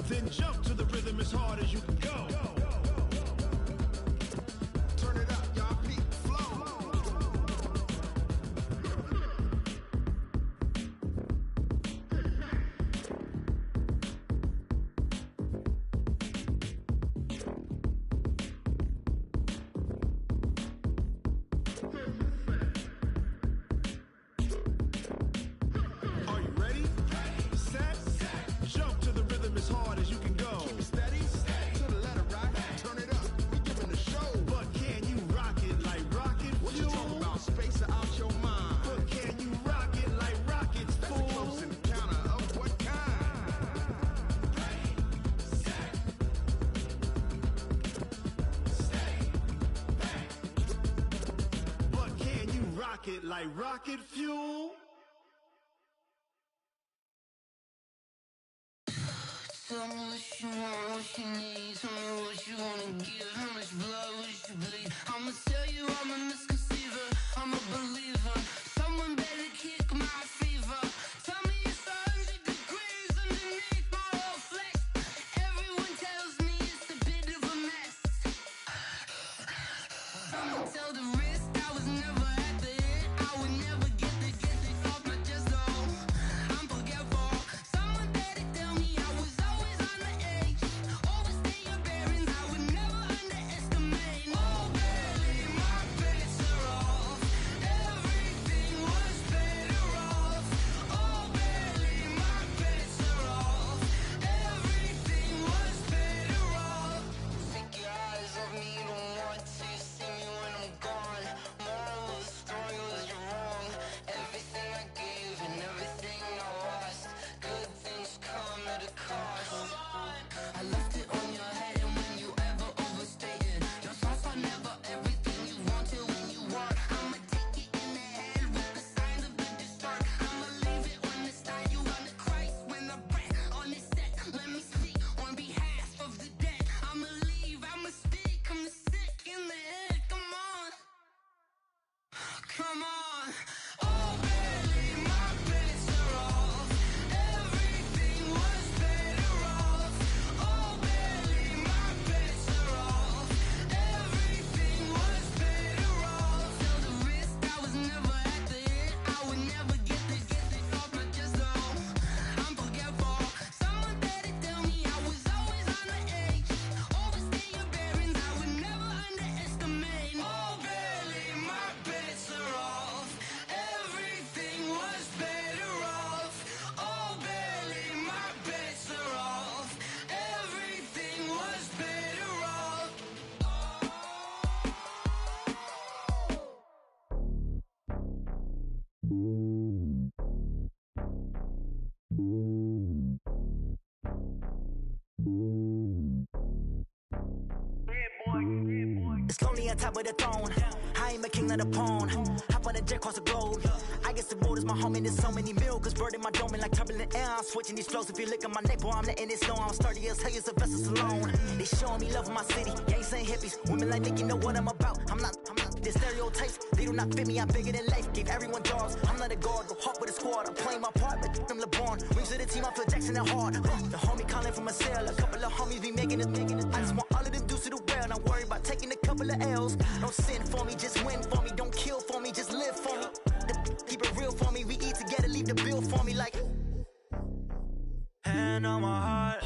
Then jump to the rhythm as hard as you can go. Turn it up, y'all peak the flow. Are you ready? Set, jump to the rhythm as hard as you can go. Keep it steady, to the rocket like rocket fuel. Tell me what you want, what you need. Tell me what you wanna give. How much blood would you bleed? I'ma tell you I'm a misconceiver. I'm a believer. Someone better kick my fever. Tell me it's 100 degrees underneath my whole flesh. Everyone tells me it's a bit of a mess. I'ma tell the risk I was never at the end. I would never get this off my chest though. I'm forgetful. Someone better tell me I was always on the edge. Overstay your bearings, I would never underestimate. Oh, barely my bets are off. Everything was better off. Oh, barely my bets are off. Everything was better off. Take your eyes off me, don't want to see me when I'm gone. Moral of the story was you're wrong. Everything I gave and everything I lost. Good things come at a cost. I left it on your head, and when you ever overstay it, your thoughts are never everything you wanted when you want. I'ma take it in the head with the signs of the distort. I'ma leave it on the side. You on the Christ when the breath on the set. Let me speak on behalf of the dead. I'ma leave, I'ma speak. I'm sick in the head. Come on, come on. Oh, barely my bets are off. Everything was better off. Oh, barely my bets are off. Everything was better off. Tell the risk I was never at the end. I would never get this off my chest though. I'm forgetful. Someone better tell me I was always on the edge. Overstay your bearings, I would never underestimate. Oh, barely my bets are off. Everything was better off. Oh, barely my bets are off. Everything was better off. It's lonely on top of the throne. I ain't a king of the pawn. Hop on a jet across the globe. I guess the road is my home and there's so many miracles burning my dome and like turbulent air. I'm switching these flows. If you look at my neck, boy, I'm letting it snow. I'm sturdy as hell, as Sylvester Stallone. They showing me love in my city. Gangs ain't hippies. Women like Nick, you know what I'm about. I'm not the stereotypes. They do not fit me. I'm bigger than life. Gave everyone jaws. I'm not a guard. Go hard with a squad. I'm playing my part, but I'm LeBron. Rings to the team. I feel Jackson and hard. The homie calling from a cell. A couple of homies be making it. I just want all of them dudes to the well. Not worry about taking a couple of L's. Don't sin for me, just win for me. Don't kill for me, just live for me. Keep it real for me. We eat together, leave the bill for me like. Hand on my heart,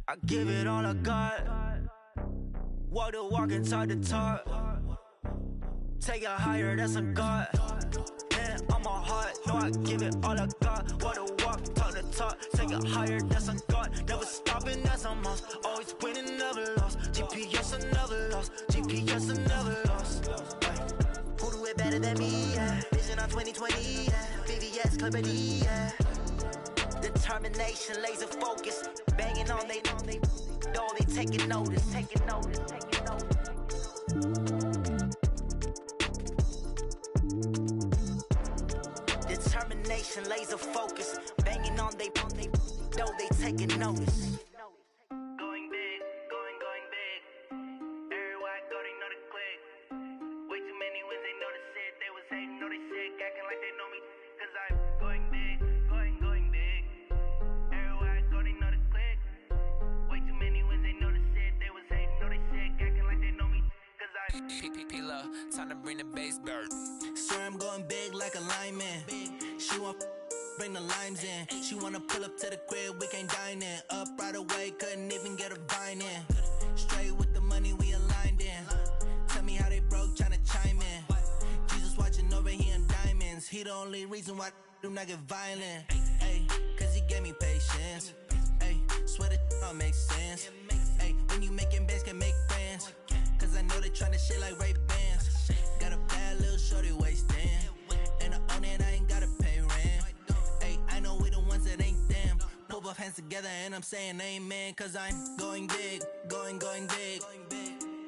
I give it all I got. Walk the walk inside the talk. Take it higher, that's a God. Hand on my heart, no, I give it all I got. Walk the walk, talk the talk. Take it higher, that's a God. Never stopping, that's a must. Always winning, never lost. GPS, I never lost. GPS, I never lost. Who do it better than me? Yeah. Vision on 2020. Yeah. VVS, Clarity. Yeah. Determination, laser focus. Banging on they door, they taking notice. Taking notice. Taking notice. Determination, laser focus. Banging on they door, they taking notice. Going big, going big. Everywhere I go, they know the click. Way too many wins, they know the shit. They was hating, know they sick, acting like they know me. Cause I'm going big, going big. Everywhere I go, they know the click. Way too many wins, they know the shit. They was hating, know they sick, acting like they know me. Cause I'm P-P-P-Lo, time to bring the bass bird. Swear I'm going big like a lineman. She want bring the limes in. She wanna pull up to the crib, we can't dine in. Up right away, couldn't even get a vine in. Straight with the money, we aligned in. Tell me how they broke, tryna chime in. Jesus watching over here in diamonds. He the only reason why I do not get violent. Ay, cause he gave me patience. Ay, swear that all makes sense. Ay, when you making bands, can make friends. Cause I know they tryna shit like Ray-Bans. Got a bad little shorty wasting. And I own it, I ain't gotta pay rent. Ay, I know we the ones that ain't them. Pull both hands together and I'm saying amen. Cause I'm going big, going big.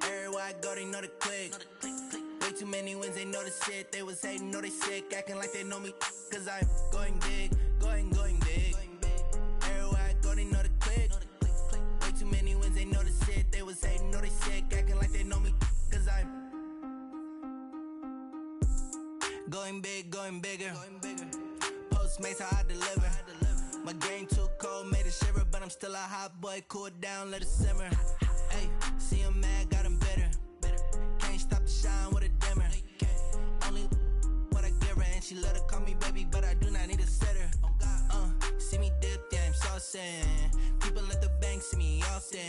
Everywhere I go, they know the click. Way Way too many wins, they know the shit. They was hating, know they sick, acting like they know me. Cause I'm going big, going big. Everywhere I go, they know the click. Way too many wins, they know the shit. They was hating, know they sick, acting like they know me. Cause I'm going big, going bigger. Postmates, how I deliver. My game too cold, made it shiver, but I'm still a hot boy. Cool down, let it simmer. Hey, see him mad, got him bitter. Can't stop the shine with a dimmer. Only what I give her, and she let her call me baby, but I do not need a sitter. See me dip, yeah, I'm saucing. People at the bank see me often.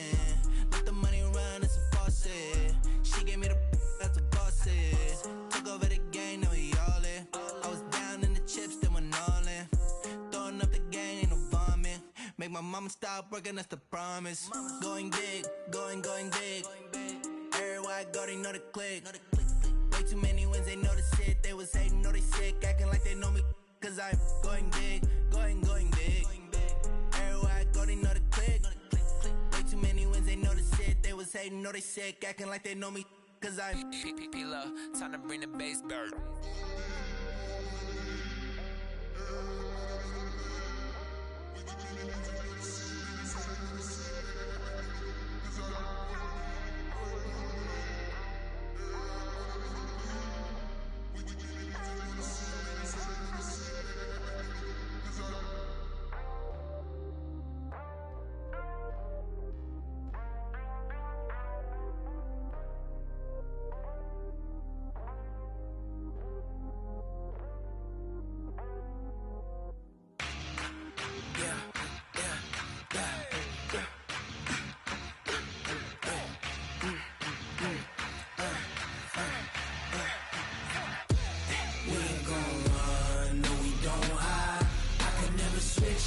Let the money run, it's a faucet. She gave me the that's a bosses. Took over the game, now we all in. I was down in the chips, then went all in. Throwing up the game, ain't no vomit. Make my mama stop working, that's the promise. Going big, going big. Everywhere I go, they know the click. Way too many wins, they know the shit. They was hating, know they sick, acting like they know me. Cause I'm going big, going big. Everywhere I go, they know the click. Way too many wins, they know the shit. They was hating, know they sick, acting like they know me. Cause I'm P-P-P-Love, time to bring the bass bird.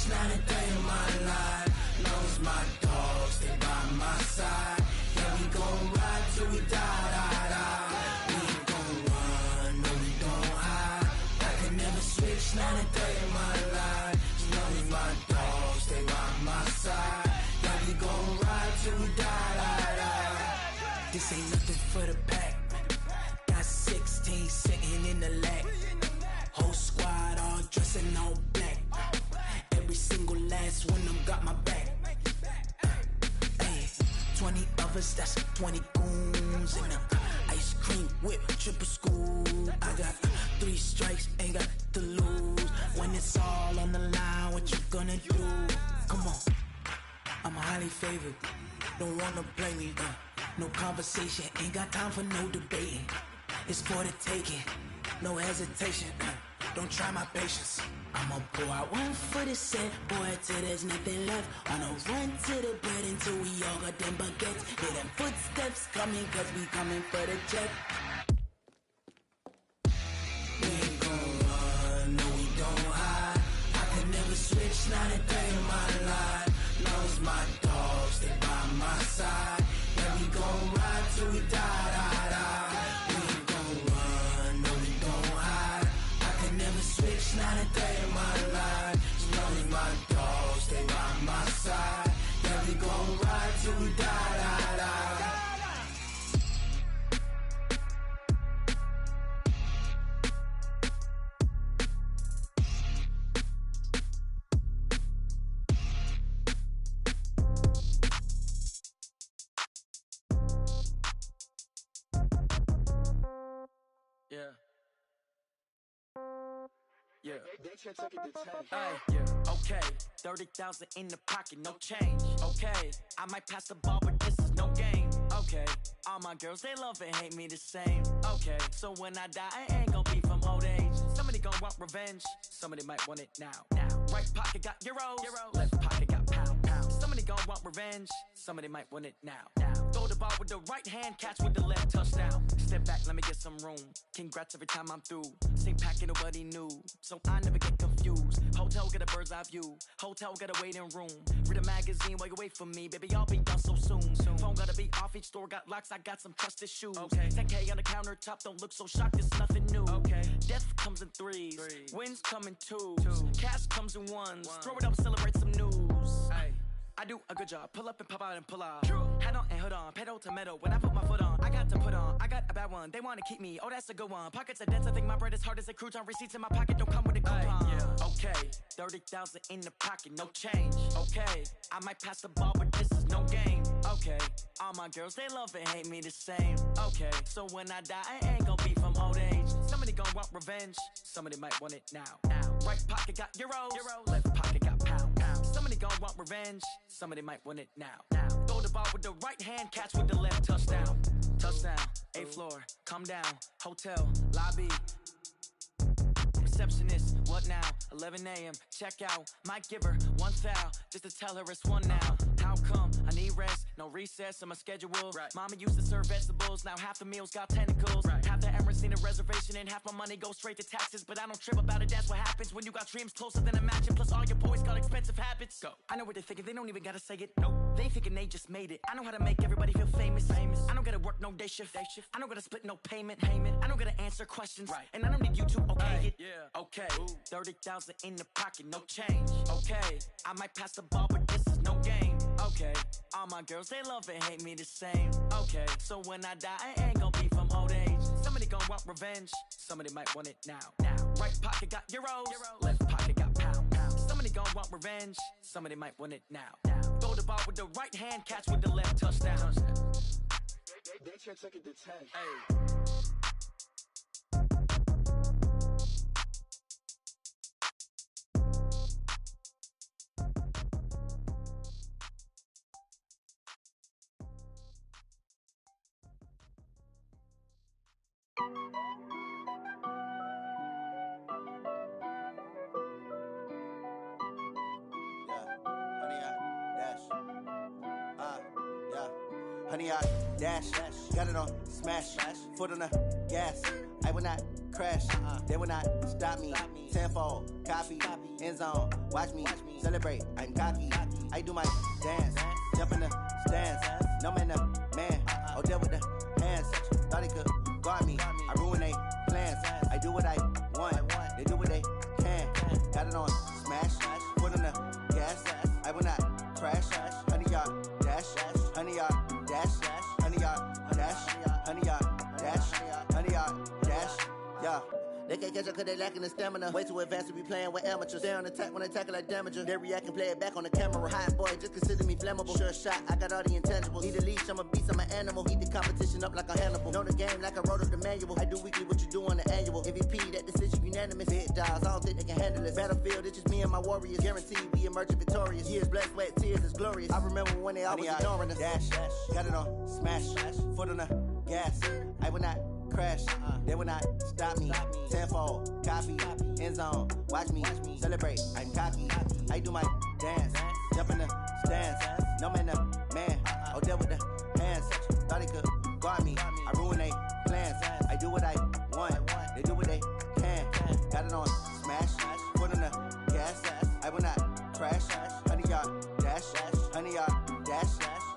Not a day in my life. Knows my dogs, they by my side. Yeah, we gon' ride till we die. We ain't gon' run, no we don't hide. I can never switch, not a day in my life. Knows my dogs, they by my side. Yeah, we gon' ride till we die. This ain't nothing for the pack. Got 16 sitting in the lap. Whole squad all dressing all black. Every single last one of them got my back. Hey, 20 of us, that's 20 goons. And ice cream whip, triple school. I got 3 strikes, ain't got to lose. When it's all on the line, what you gonna do? Come on, I'm highly favored. Don't wanna play me, no conversation. Ain't got time for no debating. It's for the taking, no hesitation. Don't try my patience. I'ma pour out one for the set, boy, till there's nothing left. On a run to the bread until we all got them baguettes. Hear them footsteps coming, cause we coming for the check. We ain't gon' run, no we don't hide. I can never switch, not a day in my life. Knows my dogs, they by my side. Yeah, we gon' ride till we die. We ain't gon' run, no we don't hide. I can never switch, not a day in my life. Knows my dogs, they by my side. Yeah, we gon' ride till we die. Yeah. Yeah. Yeah. Okay. 30,000 in the pocket, no change. Okay. I might pass the ball, but this is no game. Okay. All my girls, they love and hate me the same. Okay. So when I die, I ain't gonna be from old age. Somebody gonna want revenge. Somebody might want it now. Right pocket got euros. Left pocket got pound. Somebody gonna want revenge. Somebody might want it now. Throw the ball with the right hand, catch with the left, touchdown. Step back, let me get some room. Congrats every time I'm through. Same packet, nobody knew. So I never get confused. Hotel get a bird's eye view. Hotel get a waiting room. Read a magazine while you wait for me. Baby, I'll be done so soon. Phone gotta be off, each store got locks. I got some trusted shoes. Okay. 10K on the countertop, don't look so shocked, it's nothing new. Okay. Death comes in threes. Wins come in twos. Cash comes in ones. Throw it up, celebrate some news. I do a good job. Pull up and pop out and pull out. Hat on and hood on. Pedal to metal. When I put my foot on, I got lot to put on. I got a bad one. They want to keep me. Oh, that's a good one. Pockets are dense. I think my bread is hard as a crouton. Receipts in my pocket don't come with a coupon. Yeah. Okay, 30,000 in the pocket, no change. Okay, I might pass the ball, but this is no game. Okay, all my girls, they love and hate me the same. Okay, so when I die, I ain't gonna be from old age. Somebody gon' want revenge. Somebody might want it now. Right pocket got euros. Left pocket got pound. Somebody gon' want revenge. Somebody might want it now. Throw the ball with the right hand, catch with the left. Touchdown. Touchdown. 8th floor. Come down. Hotel. Lobby. Receptionist, what now? 11 a.m. Check out. Might give her one foul just to tell her it's one now. How come? I need rest. No recess in my schedule. Right. Mama used to serve vegetables. Now half the meals got tentacles. Right. Half the Emirates need a reservation and half my money goes straight to taxes. But I don't trip about it. That's what happens when you got dreams closer than a mansion. Plus all your boys got expensive habits. Go. I know what they're thinking. They don't even gotta say it. Nope. They thinking they just made it. I know how to make everybody feel famous. I don't gotta work no day shift. I don't gotta split no payment. I don't gotta answer questions. Right. And I don't need you to okay it. Yeah. Okay, 30,000 in the pocket, no change. Okay, I might pass the ball, but this is no game. Okay, all my girls, they love and hate me the same. Okay, so when I die, I ain't gonna be from old age. Somebody gon' want revenge. Somebody might want it now. Right pocket got euros. Left pocket got pound. Somebody gon' want revenge. Somebody might want it now. Throw the ball with the right hand, catch with the left. Touchdown. They check it to 10. Hey. Honey, I dash, got it on smash, foot on the gas. I will not crash, they will not stop me. Tenfold, copy, end zone, watch me celebrate. I'm cocky, I do my dance, jump in the stands. No man, the man, oh, deal with the hands. Thought he could guard me, I ruin they plans. I do what I want, they do what they can. Got it on smash, foot on the gas. I will not crash, honey, y'all dash, honey, y'all dash, honey, y'all dash, honey, y'all dash, honey, y'all dash, yeah. They can't catch up cause they lacking the stamina. Way too advanced to be playing with amateurs. Stay on attack when they tackle like damager. They react and play it back on the camera. Hot boy, just consider me flammable. Sure shot, I got all the intangibles. Need a leash, I'm a beast, I'm an animal. Heat the competition up like a Hannibal. Know the game like I wrote up the manual. I do weekly what you do on the annual. MVP, that decision unanimous. Big dogs, I don't think they can handle it. Battlefield, it's just me and my warriors. Guaranteed we emerging victorious. Years, blood, sweat, tears is glorious. I remember when they always ignoring us. Dash, got it on smash, foot on the gas. I will not crash, they will not stop me. Tenfold, copy, end zone, watch me celebrate. I'm cocky, I do my dance, jump in the stands. No man, the man, oh, deal with the hands. Thought he could guard me, I ruin they plans. I do what I want, they do what they can. Got it on smash, foot on the gas. I will not crash, honey, y'all dash, honey, y'all dash,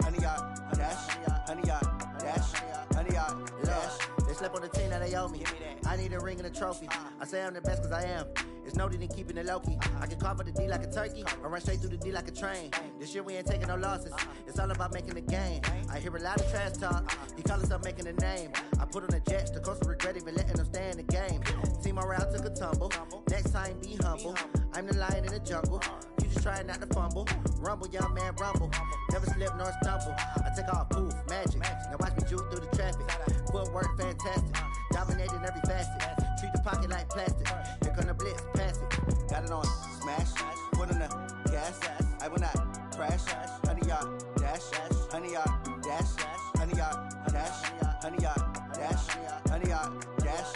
honey, y'all dash, honey, y'all dash, honey, y'all dash. They slept on the team that they owe me. I need a ring and a trophy. I say I'm the best cause I am. It's no need in keeping it low-key. I can carve the D like a turkey or run straight through the D like a train. This year we ain't taking no losses. It's all about making the game. I hear a lot of trash talk. He call himself making a name. I put on the Jets. The coach will regret even letting them stay in the game. Team around took a tumble. Next time be humble. I'm the lion in the jungle. You just try not to fumble. Rumble, young man, rumble. Never slip nor stumble. I take off, poof, magic. Now watch me juke through the traffic. Footwork fantastic. Dominating every facet. Treat the pocket like plastic. Here come the blitz, pass it. Got it on smash, foot on the gas. I will not crash. Honey, y'all dash, honey, y'all dash, honey, y'all dash, honey, y'all dash, honey, y'all dash.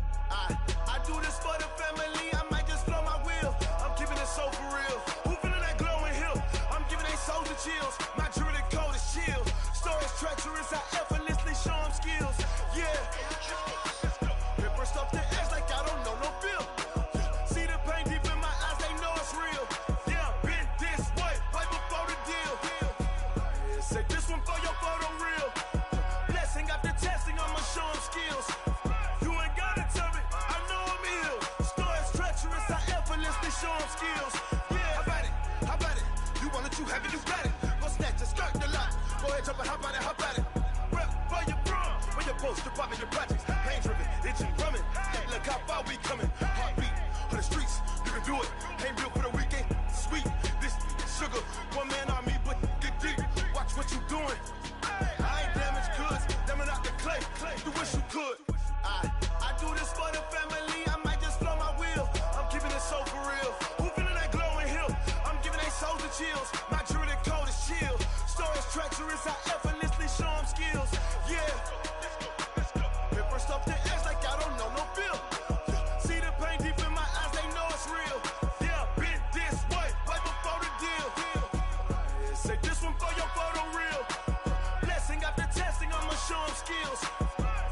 I do this for the family, I might just blow my wheel. I'm keeping it so for real. Who feeling that glowing hill? I'm giving they soldier chills. My jewelry code is chill. Stories treacherous, I effortlessly show them skills. Yeah. Paper stuff to act like I don't know no bill. See the pain deep in my eyes, they know it's real. Yeah, been this way, right before the deal. Say this one for your photo reel. Blessing after testing, I'ma show them skills. You ain't gotta tell me, I know I'm ill. Stories have it, you got it. Go snatch it, skirt the lot. Go ahead, jump it, hop on it, hop at it. Rep for your bra, for your post, your poppin', your projects. Pain driven, itching, drumming. Look how far we coming. Heartbeat on the streets, you can do it. Ain't built for the weekend, sweet. This sugar, one man army, but get deep. Watch what you doing. I ain't damaged goods, damn it out the clay. You wish you could. I do this for the family. I might just blow my wheel. I'm keeping it so for real. Who feeling that glowing hill? I'm giving they souls the chills. My jewelry code is chill. Stories treacherous, I effortlessly show them skills. Yeah. Hit first off the edge like I don't know no feel. See the pain deep in my eyes, they know it's real. Yeah, been this way, right before the deal. Say this one for your photo real. Blessing after testing, I'ma show them skills.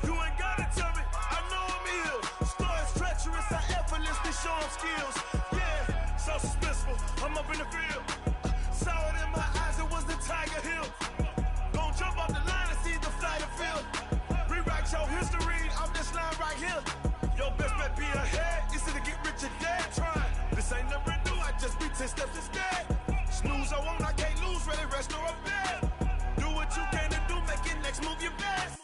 You ain't gotta tell me, I know I'm ill. Stories treacherous, I effortlessly show them skills. Yeah, so suspenseful, I'm up in the field. Saw it in my eyes, it was the Tiger Hill. Gon' jump off the line and see the flight of field. Rewrite your history off this line right here. Your best bet be ahead, easy to get rich or dead trying. This ain't never new, I just be 10 steps instead. Snooze, I won't, I can't lose, ready, rest or I'm dead. Do what you can to do, make your next move your best.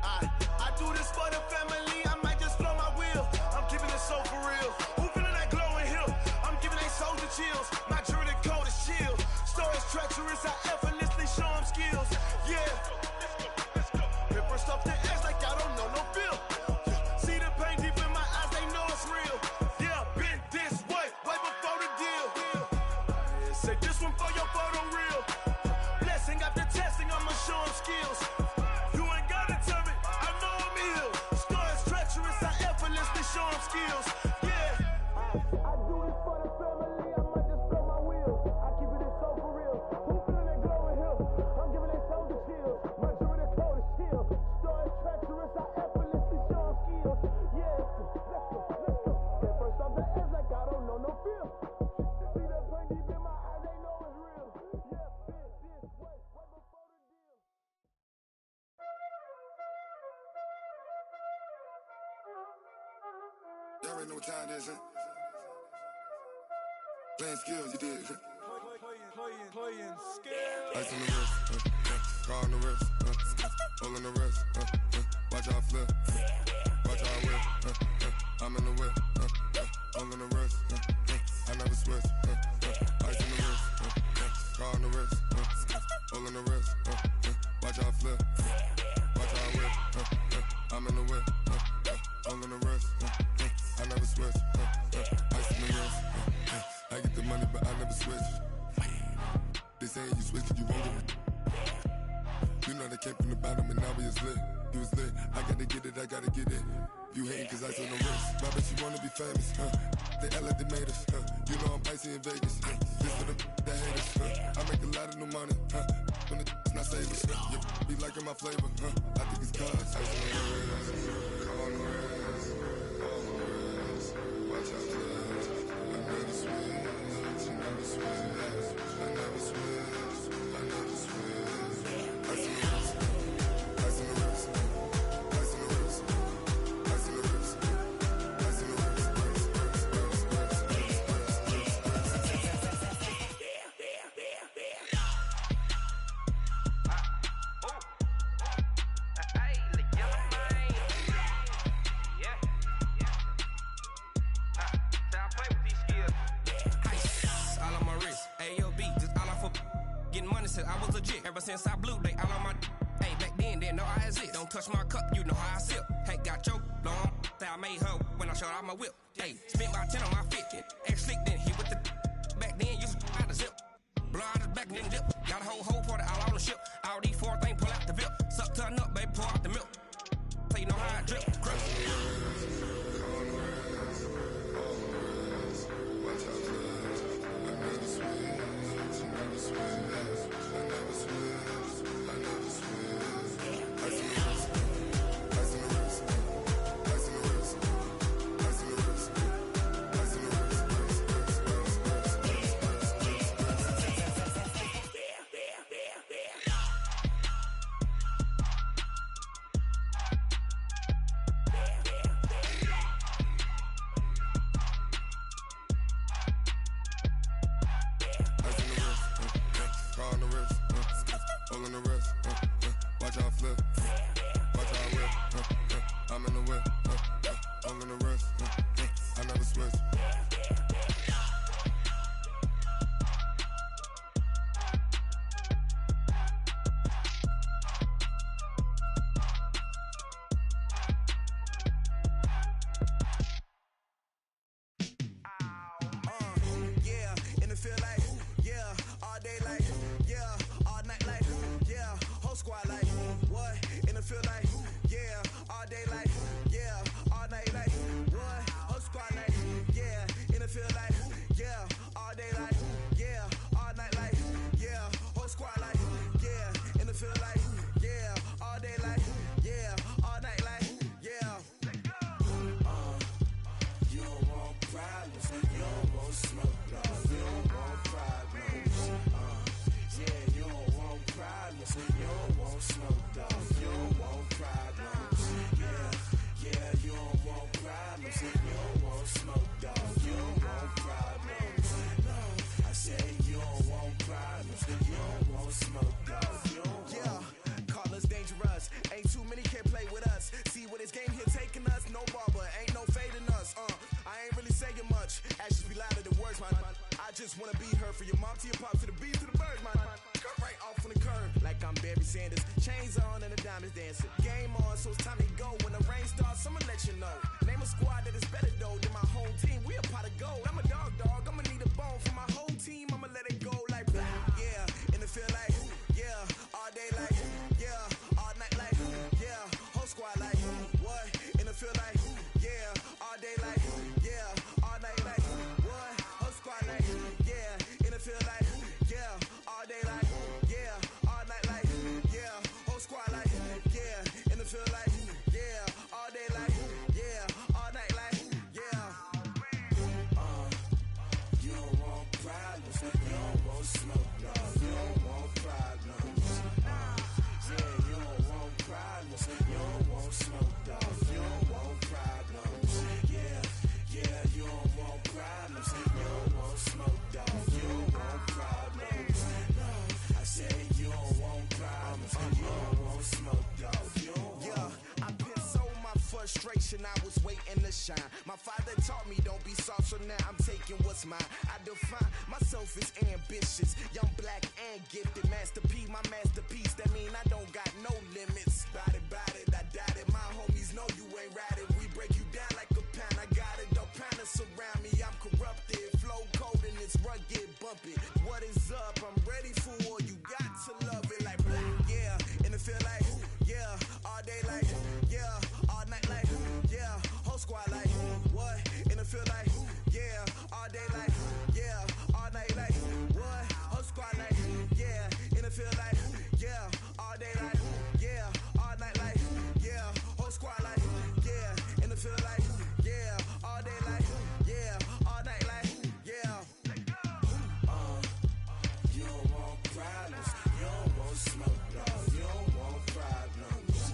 I do this for the family, I might just blow my wheel. I'm keeping it so for real. Who feeling that glowing hill? I'm giving they souls the chills. My jewelry code is chill. Stories treacherous, I effortlessly show them skills. Yeah. Hit first off the edge like I don't know no feel. See the pain deep in my eyes, they know it's real. Yeah, been this way, way before the deal. Say this one for your photo real. Blessing after testing, I'ma show them skills. You ain't gotta tell me, I know I'm ill. Stories treacherous, I effortlessly show them skills. Yeah. I do this for the family, I might just blow my wheel. I keep it so for real. Who feeling that glowing hill? I'm giving they souls the chills. My jewelry code is chill. Stories treacherous, I effortlessly show them skills. Yeah. Let's go. Get first off the edge like I don't know no feel. See that pain deep in my eyes, they know it's real. Yeah, been this way, way before the deal. Y'all already know what time it is, huh? Playing skills, you did. Playing skills. Ice on the wrist, car on the wrist, all on the wrist, watch how I flip, watch how I whip, I'm in the whip, all on the wrist, I never switch, ice on the wrist, car on the wrist, all on the wrist, watch how I flip, watch how I whip, I'm in the whip, all on the wrist, I never switch, ice on the wrist, I get the money but I never switch. They saying you switch, you won't get it. You know they came from the bottom and now we is lit. You was lit, I gotta get it, I gotta get it. You hating cause ice on the wrist. My bitch, you wanna be famous, They act like they made us, You know I'm icy in Vegas, This for the that hate us, I make a lot of new money, When it's not savers, Be liking my flavor, I think it's cause ice on the wrist, on the wrist, on the wrist. Watch out for this, I never switch, I never switch. I never switch, I never switch. Ice in the wrist, ice in the wrist, ice in the wrist, ice in the wrist, ice in the wrist, I was legit. Ever since I blew, they all on my hey, back then, didn't know I exist. Don't touch my cup, you know how I sip. Hey, got your long, say I made her when I showed out my whip. Hey, spent my 10 on my 50. Ex-slick, then hit with the back then, used to out the zip. Blow out the back, then dip. Got a whole party all on the ship. All these 4 things, pull out the VIP. Suck, turn up, baby, pour out the milk. So you know how I drip. Crush. Watch out for this, I never switch, I never switch. I never switch, I never switch. Ice in the wrist, ice in the wrist, ice in the wrist, ice in the wrist, ice in the wrist, day like, yeah, all night like, yeah, whole squad like, what? In the field like, yeah, all day like, yeah, all night like, what? Whole squad like, yeah, in the field like, yeah, all day like, yeah, all night like, yeah, whole squad like, yeah, in the field like, yeah, all day like, yeah, all night like, yeah. You don't want problems, you don't want smoke, no, you don't want problems. Yeah, you don't want problems, you don't want smoke, dog, you don't want problems. Yeah, you don't want problems, you don't want smoke, dog, you don't want problems. No, I said you don't want problems, you don't want smoke, dog, you don't want. Yeah, call us dangerous, ain't too many can play with us. See where this game here taking us, no barber, ain't no fading us. I ain't really saying much, actions be louder than words, man. I just wanna be heard, for your mom to your pop, to the beat, to the birds, man. Cut right off on the curb, like I'm Barry Sanders. Chains on and the diamonds dancing. Game on, so it's time to go. When the rain starts, I'ma let you know. Name a squad that is better though than my home team. We a pot of gold. I'm a dog, I'ma need a bone for my whole team. I'ma let it go like, yeah, in the field like, yeah, all day like, yeah, all night like, yeah, whole squad like, what? In the field like, yeah, all day like, yeah, all night like, what? Whole squad like, yeah, in the field like, yeah, all day like, yeah, all night like, yeah, whole squad like, yeah, in the field like, yeah, all day like, yeah, all night like, yeah. You don't want problems, you don't want smoke, no, you don't want problems. Yeah, you don't want problems, you don't want smoke, dog, you don't want problems. Yeah, you don't want problems, you don't want smoke, dog, you don't want problems. No, I said you don't want problems, you don't want smoke, dog, you don't want. Yeah, I pissed so my frustration, I was waiting to shine. My father taught me don't be soft, so now I'm taking what's mine. I define myself as ambitious, young, black, and gifted. Master P, my masterpiece, that mean I don't got no limits. Bout it, I doubt it. My homies know you ain't ride it. We break you down like a pound. I got it, don't pound us around me. I'm corrupted, flow cold and it's rugged, bumpy. What is up? I'm ready for war. You got to love it like black. Yeah, in the field like, yeah, all day like, yeah, all night like, yeah, whole squad like, what? In the field like, yeah, all day like, yeah, all night like, what? Whole squad like, yeah, in the field like, yeah, all day like, yeah, all night like, yeah, whole squad like, yeah, in the field like, yeah, all day like, yeah, all night like, yeah. You don't want problems, you don't want smoke, dog, you don't want problems.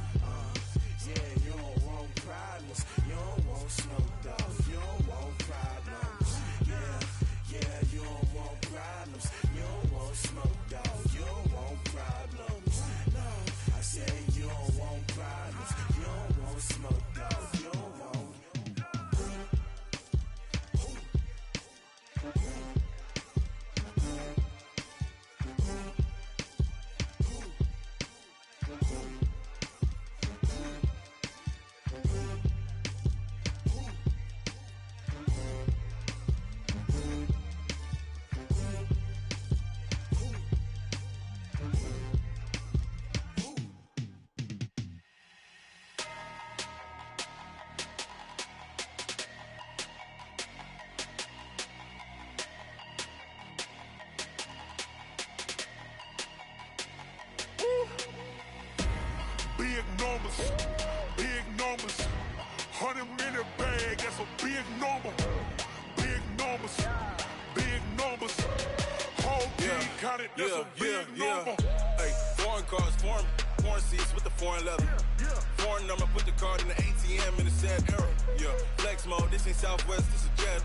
Yeah, you don't want problems, you don't want smoke, dog, you don't want problems. Yeah, you don't want problems, you don't want smoke, dog, you don't want problems. No, I said you don't want problems, you don't want smoke, dog, you don't want. Big numbers, 100-minute bag, that's a big number. Big numbers, whole team counted, that's a big number. Hey, foreign cars, foreign seats with the foreign leather. Foreign number, put the card in the ATM in the sad era. Yeah, flex mode, this ain't Southwest, this is Jet.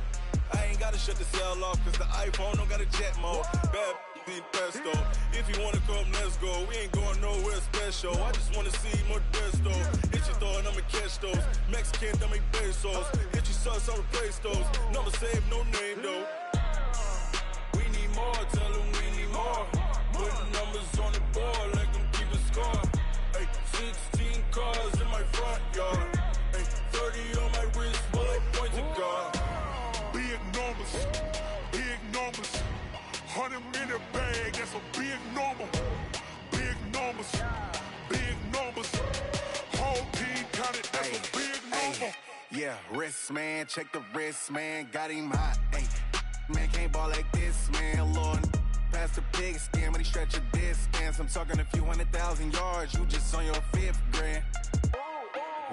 I ain't gotta shut the cell off, cause the iPhone don't got a jet mode. Bad need pesto. If you wanna come, let's go. We ain't going nowhere special. I just wanna see more pesto. Hit your thought, I'ma catch those. Mexican, I make pesos. Hit your sauce, I'll replace those. Number save, no name though. We need more, tell them we need more. Putting numbers on the board like I'm keeping score. Hey, 16 cars in my front yard. Hey, 30 on my wrist, bullet point to God. Big numbers, 100 in the bag, that's a big number. Big numbers, big numbers. Whole team counted, that's a big number. Yeah, wrist, man, check the wrist, man, got him hot. Ay, man, can't ball like this, man, Lord. Past the pig skin, when he stretch a distance. I'm talking a few 100,000 yards, you just on your 5th grand.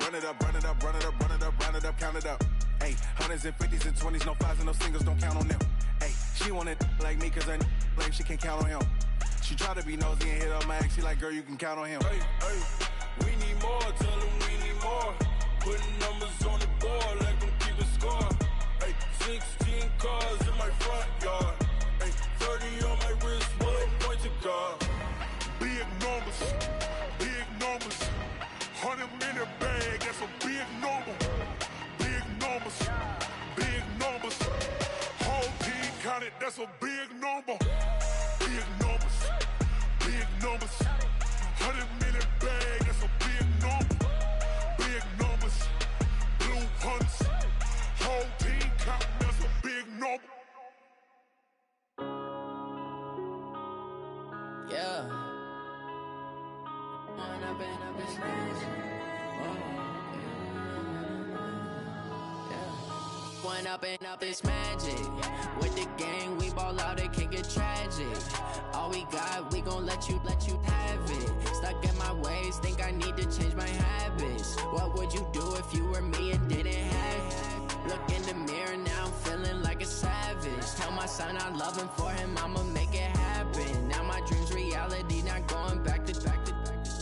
Run it up, run it up, run it up, run it up, round it up, count it up. Ay, hundreds and 50s and 20s, no 5s and no singles, don't count on them. Ay, she want it like me, cause her like she can't count on him. She try to be nosy and hit up my ex, she like, girl, you can count on him. Hey, hey, we need more, tell them we need more. Putting numbers on the board, like them keeping score. Hey, 16 cars in my front yard. Hey, 30 on my wrist, one point to guard. Big numbers, big numbers. 100 in the bag, that's a big number. Big numbers, big numbers. Whole team counted, that's a big number. Big numbers, big numbers. 100 in the bag, that's a big number. Big numbers, blue hunts. Whole team counting, that's a big number. Yeah. One up and up this magic. With the gang, we ball out, it can get tragic. All we got, we gon' let you have it. Stuck in my ways, think I need to change my habits. What would you do if you were me and didn't have it? Look in the mirror, now I'm feeling like a savage. Tell my son I love him, for him I'ma make it happen. Now my dream's reality, not going back to.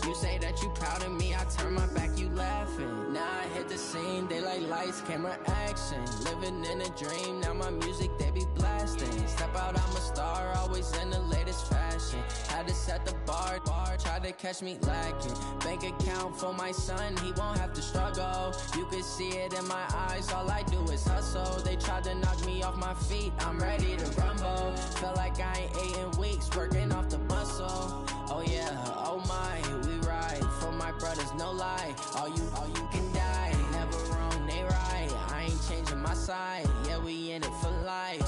You say that you proud of me, I turn my back, you laughing. Now I hit the scene, they like lights, camera, action. Living in a dream, now my music, they be blasting. Step out, I'm a star, always in the latest fashion. Had to set the bar, try to catch me lacking. Bank account for my son, he won't have to struggle. You can see it in my eyes, all I do is hustle. They tried to knock me off my feet, I'm ready to rumble. Felt like I ain't ate in weeks, working off the muscle. Oh yeah, oh my, we ride for my brothers, no lie. All you can die, never wrong, they right. I ain't changing my side, yeah, we in it for life.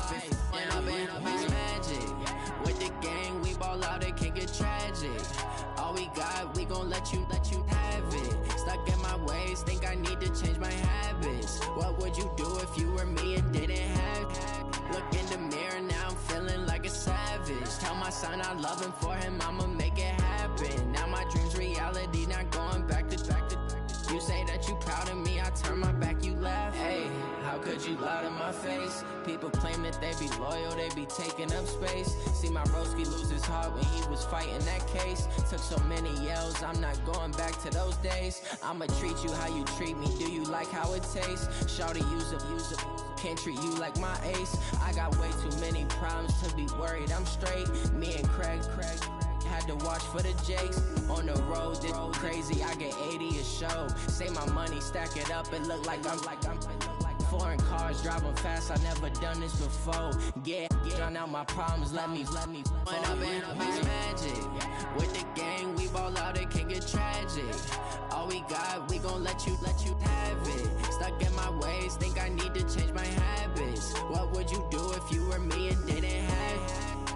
When up and up is magic. With the gang, we ball out, it can get tragic. All we got, we gon' let you have it. Stuck in my ways, think I need to change my habits. What would you do if you were me and didn't have it? Look in the mirror, now I'm feeling like a savage. Tell my son I love him, for him I'ma make it happen. Now my dream's reality, not going back to. You say that you proud of me, I turn my back, you laugh. Hey, how could you lie to my face? People claim that they be loyal, they be taking up space. See my broski lose his heart when he was fighting that case. Took so many yells, I'm not going back to those days. I'ma treat you how you treat me, do you like how it tastes? Shawty, use up, can't treat you like my ace. I got way too many problems to be worried, I'm straight. Me and Craig had to watch for the Jakes. On the road, it's crazy, I get 80 a show. Say my money, stack it up, it look like I'm foreign cars, driving fast, I never done this before. Get drown out my problems, let me When up and up is magic. With the gang, we ball out, it can get tragic. All we got, we gon' let you have it. Stuck in my ways, think I need to change my habits. What would you do if you were me and didn't have it?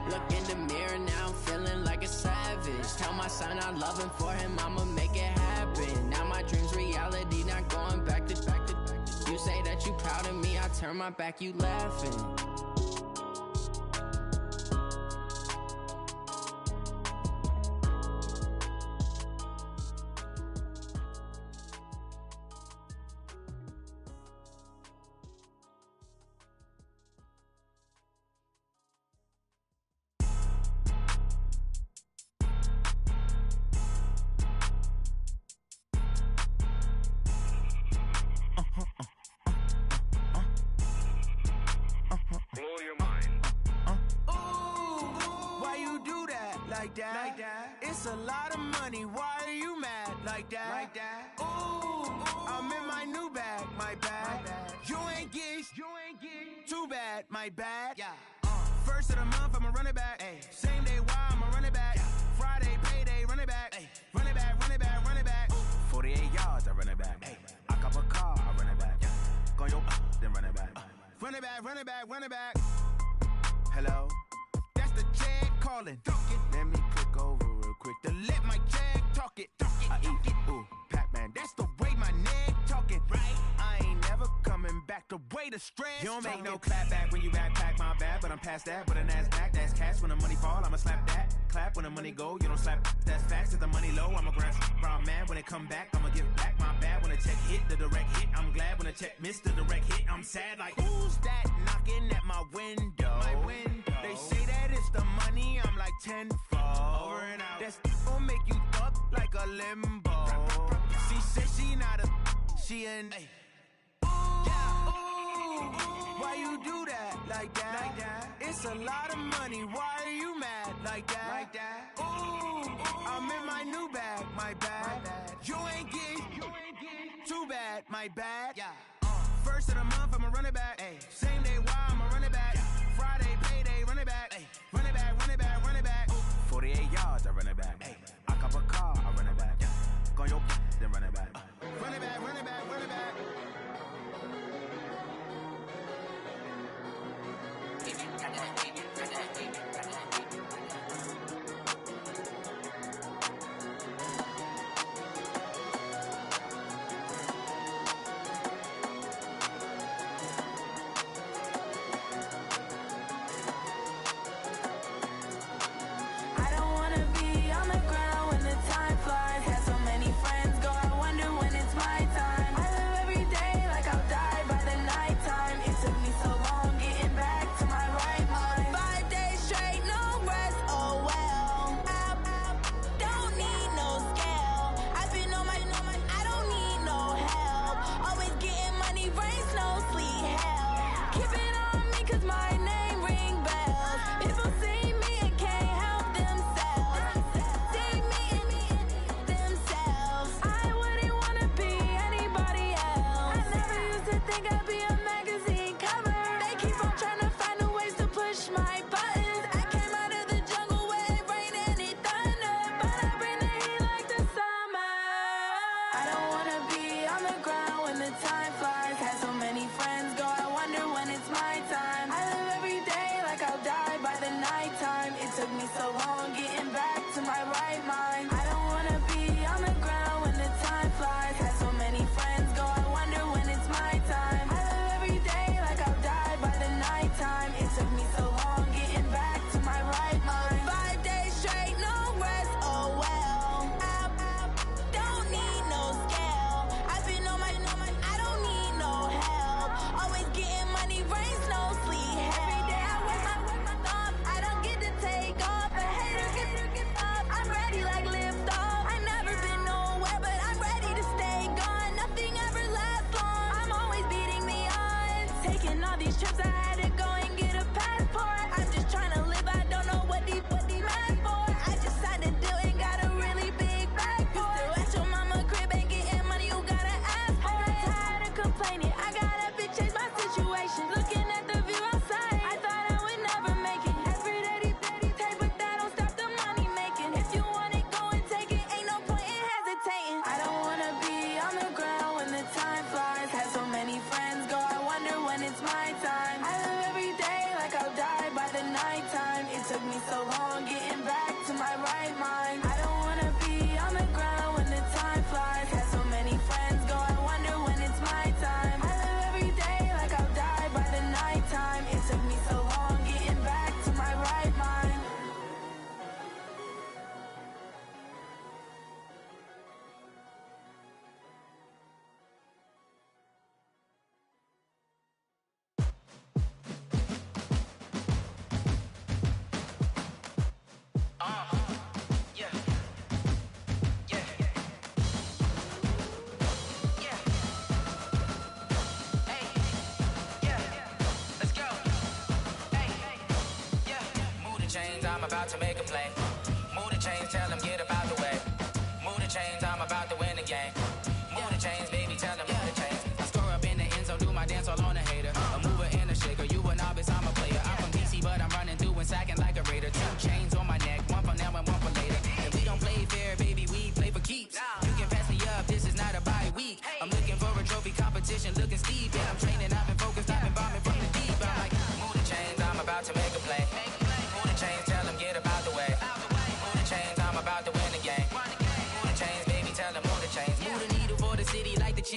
Look in the mirror, now I'm feeling like a savage. Tell my son I love him, for him I'ma make it happen. Now my dream's reality, not going back to. You say that you proud of me, I turn my back, you laughing. Like that. It's a lot of money. Why are you mad like that? Ooh, I'm in my new bag, my bad. You ain't getting too bad, my bad. Yeah. First of the month, I'ma run it back. Ay. Same day, why I'ma run it back. Yeah. Friday, payday, run it back. Ay. Run it back, run it back, run it back. 48 yards, I run it back. Ay. I cop a car, I run it back. Yeah. Go yo, then run it back. Run it back, run it back, run it back. Hello, that's the check. ballin'. Let me click over real quick to let my jag talk it. I eat, ooh, Pac-Man, that's the way my neck talking. Right? I ain't never coming back the way the stress. You don't make no clap back when you backpack, my bad, but I'm past that. With a NASDAQ, that's cash. When the money fall, I'ma slap that. Clap when the money go, you don't slap. That's facts. If the money low, I'ma grab brown man. When it come back, I'ma give back my bad. When the check hit, the direct hit, I'm glad. When the check missed the direct hit, I'm sad. Like, who's that knocking at my window? My window. They say that it's the money, I'm like tenfold. Over and out. That's gon' make you up like a limbo. She said she not a, she an. Ay. Why you do that like that? Like that? It's a lot of money. Why are you mad like that? Like that? Ooh, I'm in my new bag, my bad. You ain't getting too bad, my bad. Yeah. First of the month, I'ma run it back. Ay. Same day, why I'ma run it back. Friday, payday, run it back. Ay. Run it back, run it back, run it back. 48 yards, I run it back. Ay. I cop a car, I run it back. Go your then run it back. Run it back, run it back, run it back. I'm about to make a play. Move the chains, tell them get up out the way. Move the chains, I'm about to win the game. Move the chains, baby, tell them move the chains. I score up in the end zone, do my dance all on a hater. A mover and a shaker, you a novice, I'm a player. I'm from DC, but I'm running through and sacking like a raider. 2 chains on my neck, one for now and one for later. And we don't play fair, baby, we play for keeps. You can pass me up, this is not a bye week. I'm looking for a trophy competition, looking steep. And I'm training, I've been focused, I've been bombing from the deep. I'm like, move the chains, I'm about to make a play. Move the chains, tell them get up out the way.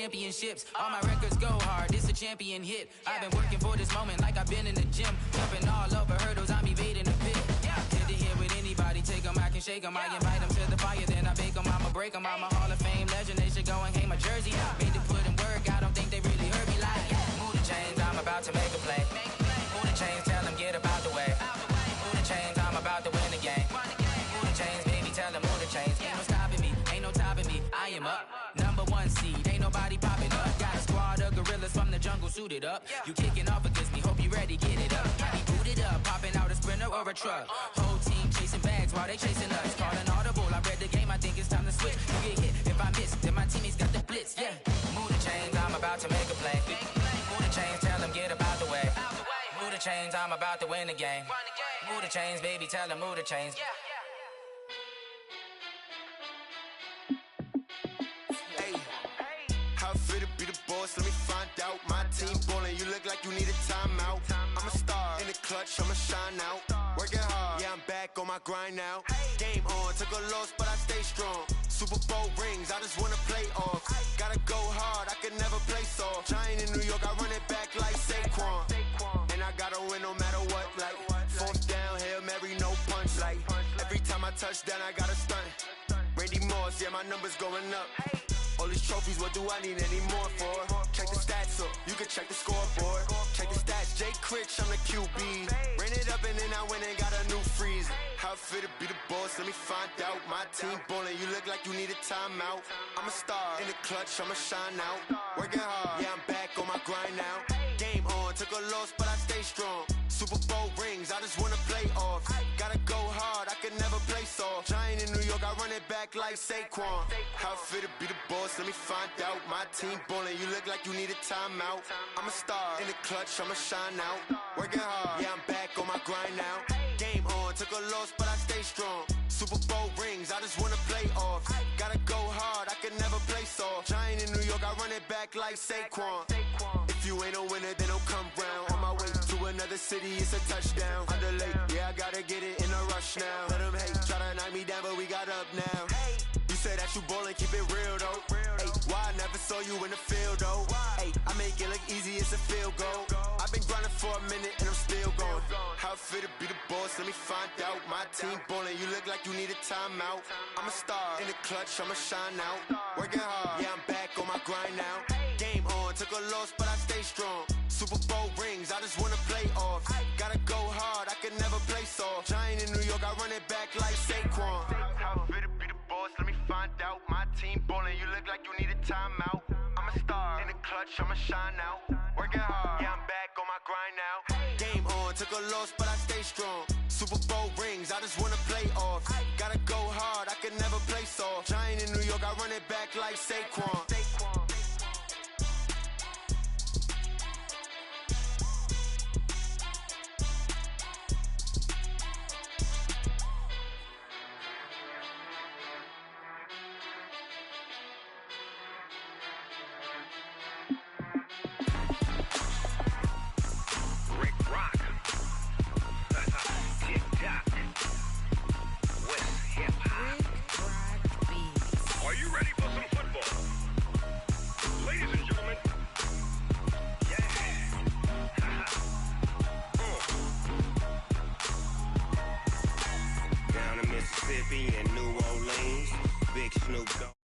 championships. All my records go hard, this a champion hit. I've been working for this moment like I've been in the gym. Jumping all over hurdles, I'm evading the pit. Did to hit with anybody, take them, I can shake them. I invite them to the fire, then I bake them, I'ma break them. I'm a Hall of Fame legend, they should go and hang my jersey. Made to put in work, I don't think they really heard me like, move the chains, I'm about to make a play. Move the chains, tell them get up out the way. Move the chains, I'm about to win the game. Move the chains, baby, tell them move the chains. Ain't no stopping me, ain't no topping me, I am up. Number one seed, ain't nobody popping up. Got a squad of gorillas from the jungle suited up. You kicking off against me, hope you ready, get it up. I be booted up, popping out a Sprinter or a truck. Whole team chasing bags while they chasing us. Calling audible, I read the game, I think it's time to switch. You get hit, if I miss, then my teammates got the blitz, yeah. Move the chains, I'm about to make a play. Move the chains, tell them get up out the way. Move the chains, I'm about to win the game. Move the chains, baby, tell them move the chains. How fit to be the boss? Let me find out. My team ballin', you look like you need a timeout. I'm a star in the clutch, I'ma shine out. Working hard, yeah, I'm back on my grind now. Game on, took a loss, but I stay strong. Super Bowl rings, I just wanna play off. Gotta go hard, I can never play soft. Giant in New York, I run it back like Saquon. And I gotta win no matter what, like fourth down, Hail Mary, no punch. Like every time I touch down, I gotta stunt. Randy Moss, yeah, my numbers going up. All these trophies, what do I need any more for? Check the stats up, you can check the scoreboard. Check the stats, Jay Critch, I'm the QB. Ran it up and then I went and got a new freeze. How fit to be the boss, let me find out. My team ballin', you look like you need a timeout. I'm a star in the clutch, I'ma shine out. Working hard, yeah, I'm back on my grind now. Game on, took a loss, but I stay strong. Super Bowl rings, I just wanna play off. Gotta go hard, I can never play soft. Giant in New York, I run it back like Saquon. How fit to be the boss, let me find out. My team ballin', you look like you need a timeout. I'm a star in the clutch, I'ma shine out. Working hard, yeah, I'm back on my grind now. Game on, took a loss, but I stay strong. Super Bowl rings, I just wanna play off. Gotta go hard, I can never play soft. Giant in New York, I run it back like Saquon. If you ain't a winner, then don't come round. On my way to another city, it's a touchdown. Underlay, yeah, I gotta get it in a rush now. Let them hate, try to knock me down, but we got up now. You say that you ballin', keep it real though. Hey, why I never saw you in the field though? Hey, I make it look easy, it's a field goal. I've been grinding for a minute and I'm still going. How fit to be the boss, let me find out. My team ballin', you look like you need a timeout. I'm a star in the clutch, I'ma shine out. Working hard, yeah, I'm back on my grind now. Game on, took a loss, but I stay strong. Super Bowl rings, I just wanna play off. Gotta go hard, I can never play soft. Giant in New York, I run it back like Saquon. How fit to be the boss, let me find out. My team ballin', you look like you need a timeout. I'm a star in the clutch, I'ma shine out. Working hard, yeah, I'm back on my grind now. Game on, took a loss, but I stay strong. Super Bowl rings, I just wanna play off. Gotta go hard, I can never play soft. Giant in New York, I run it back like Saquon. Are you ready for some football? Ladies and gentlemen, yeah. Down in Mississippi and New Orleans, Big Snoop Dogg.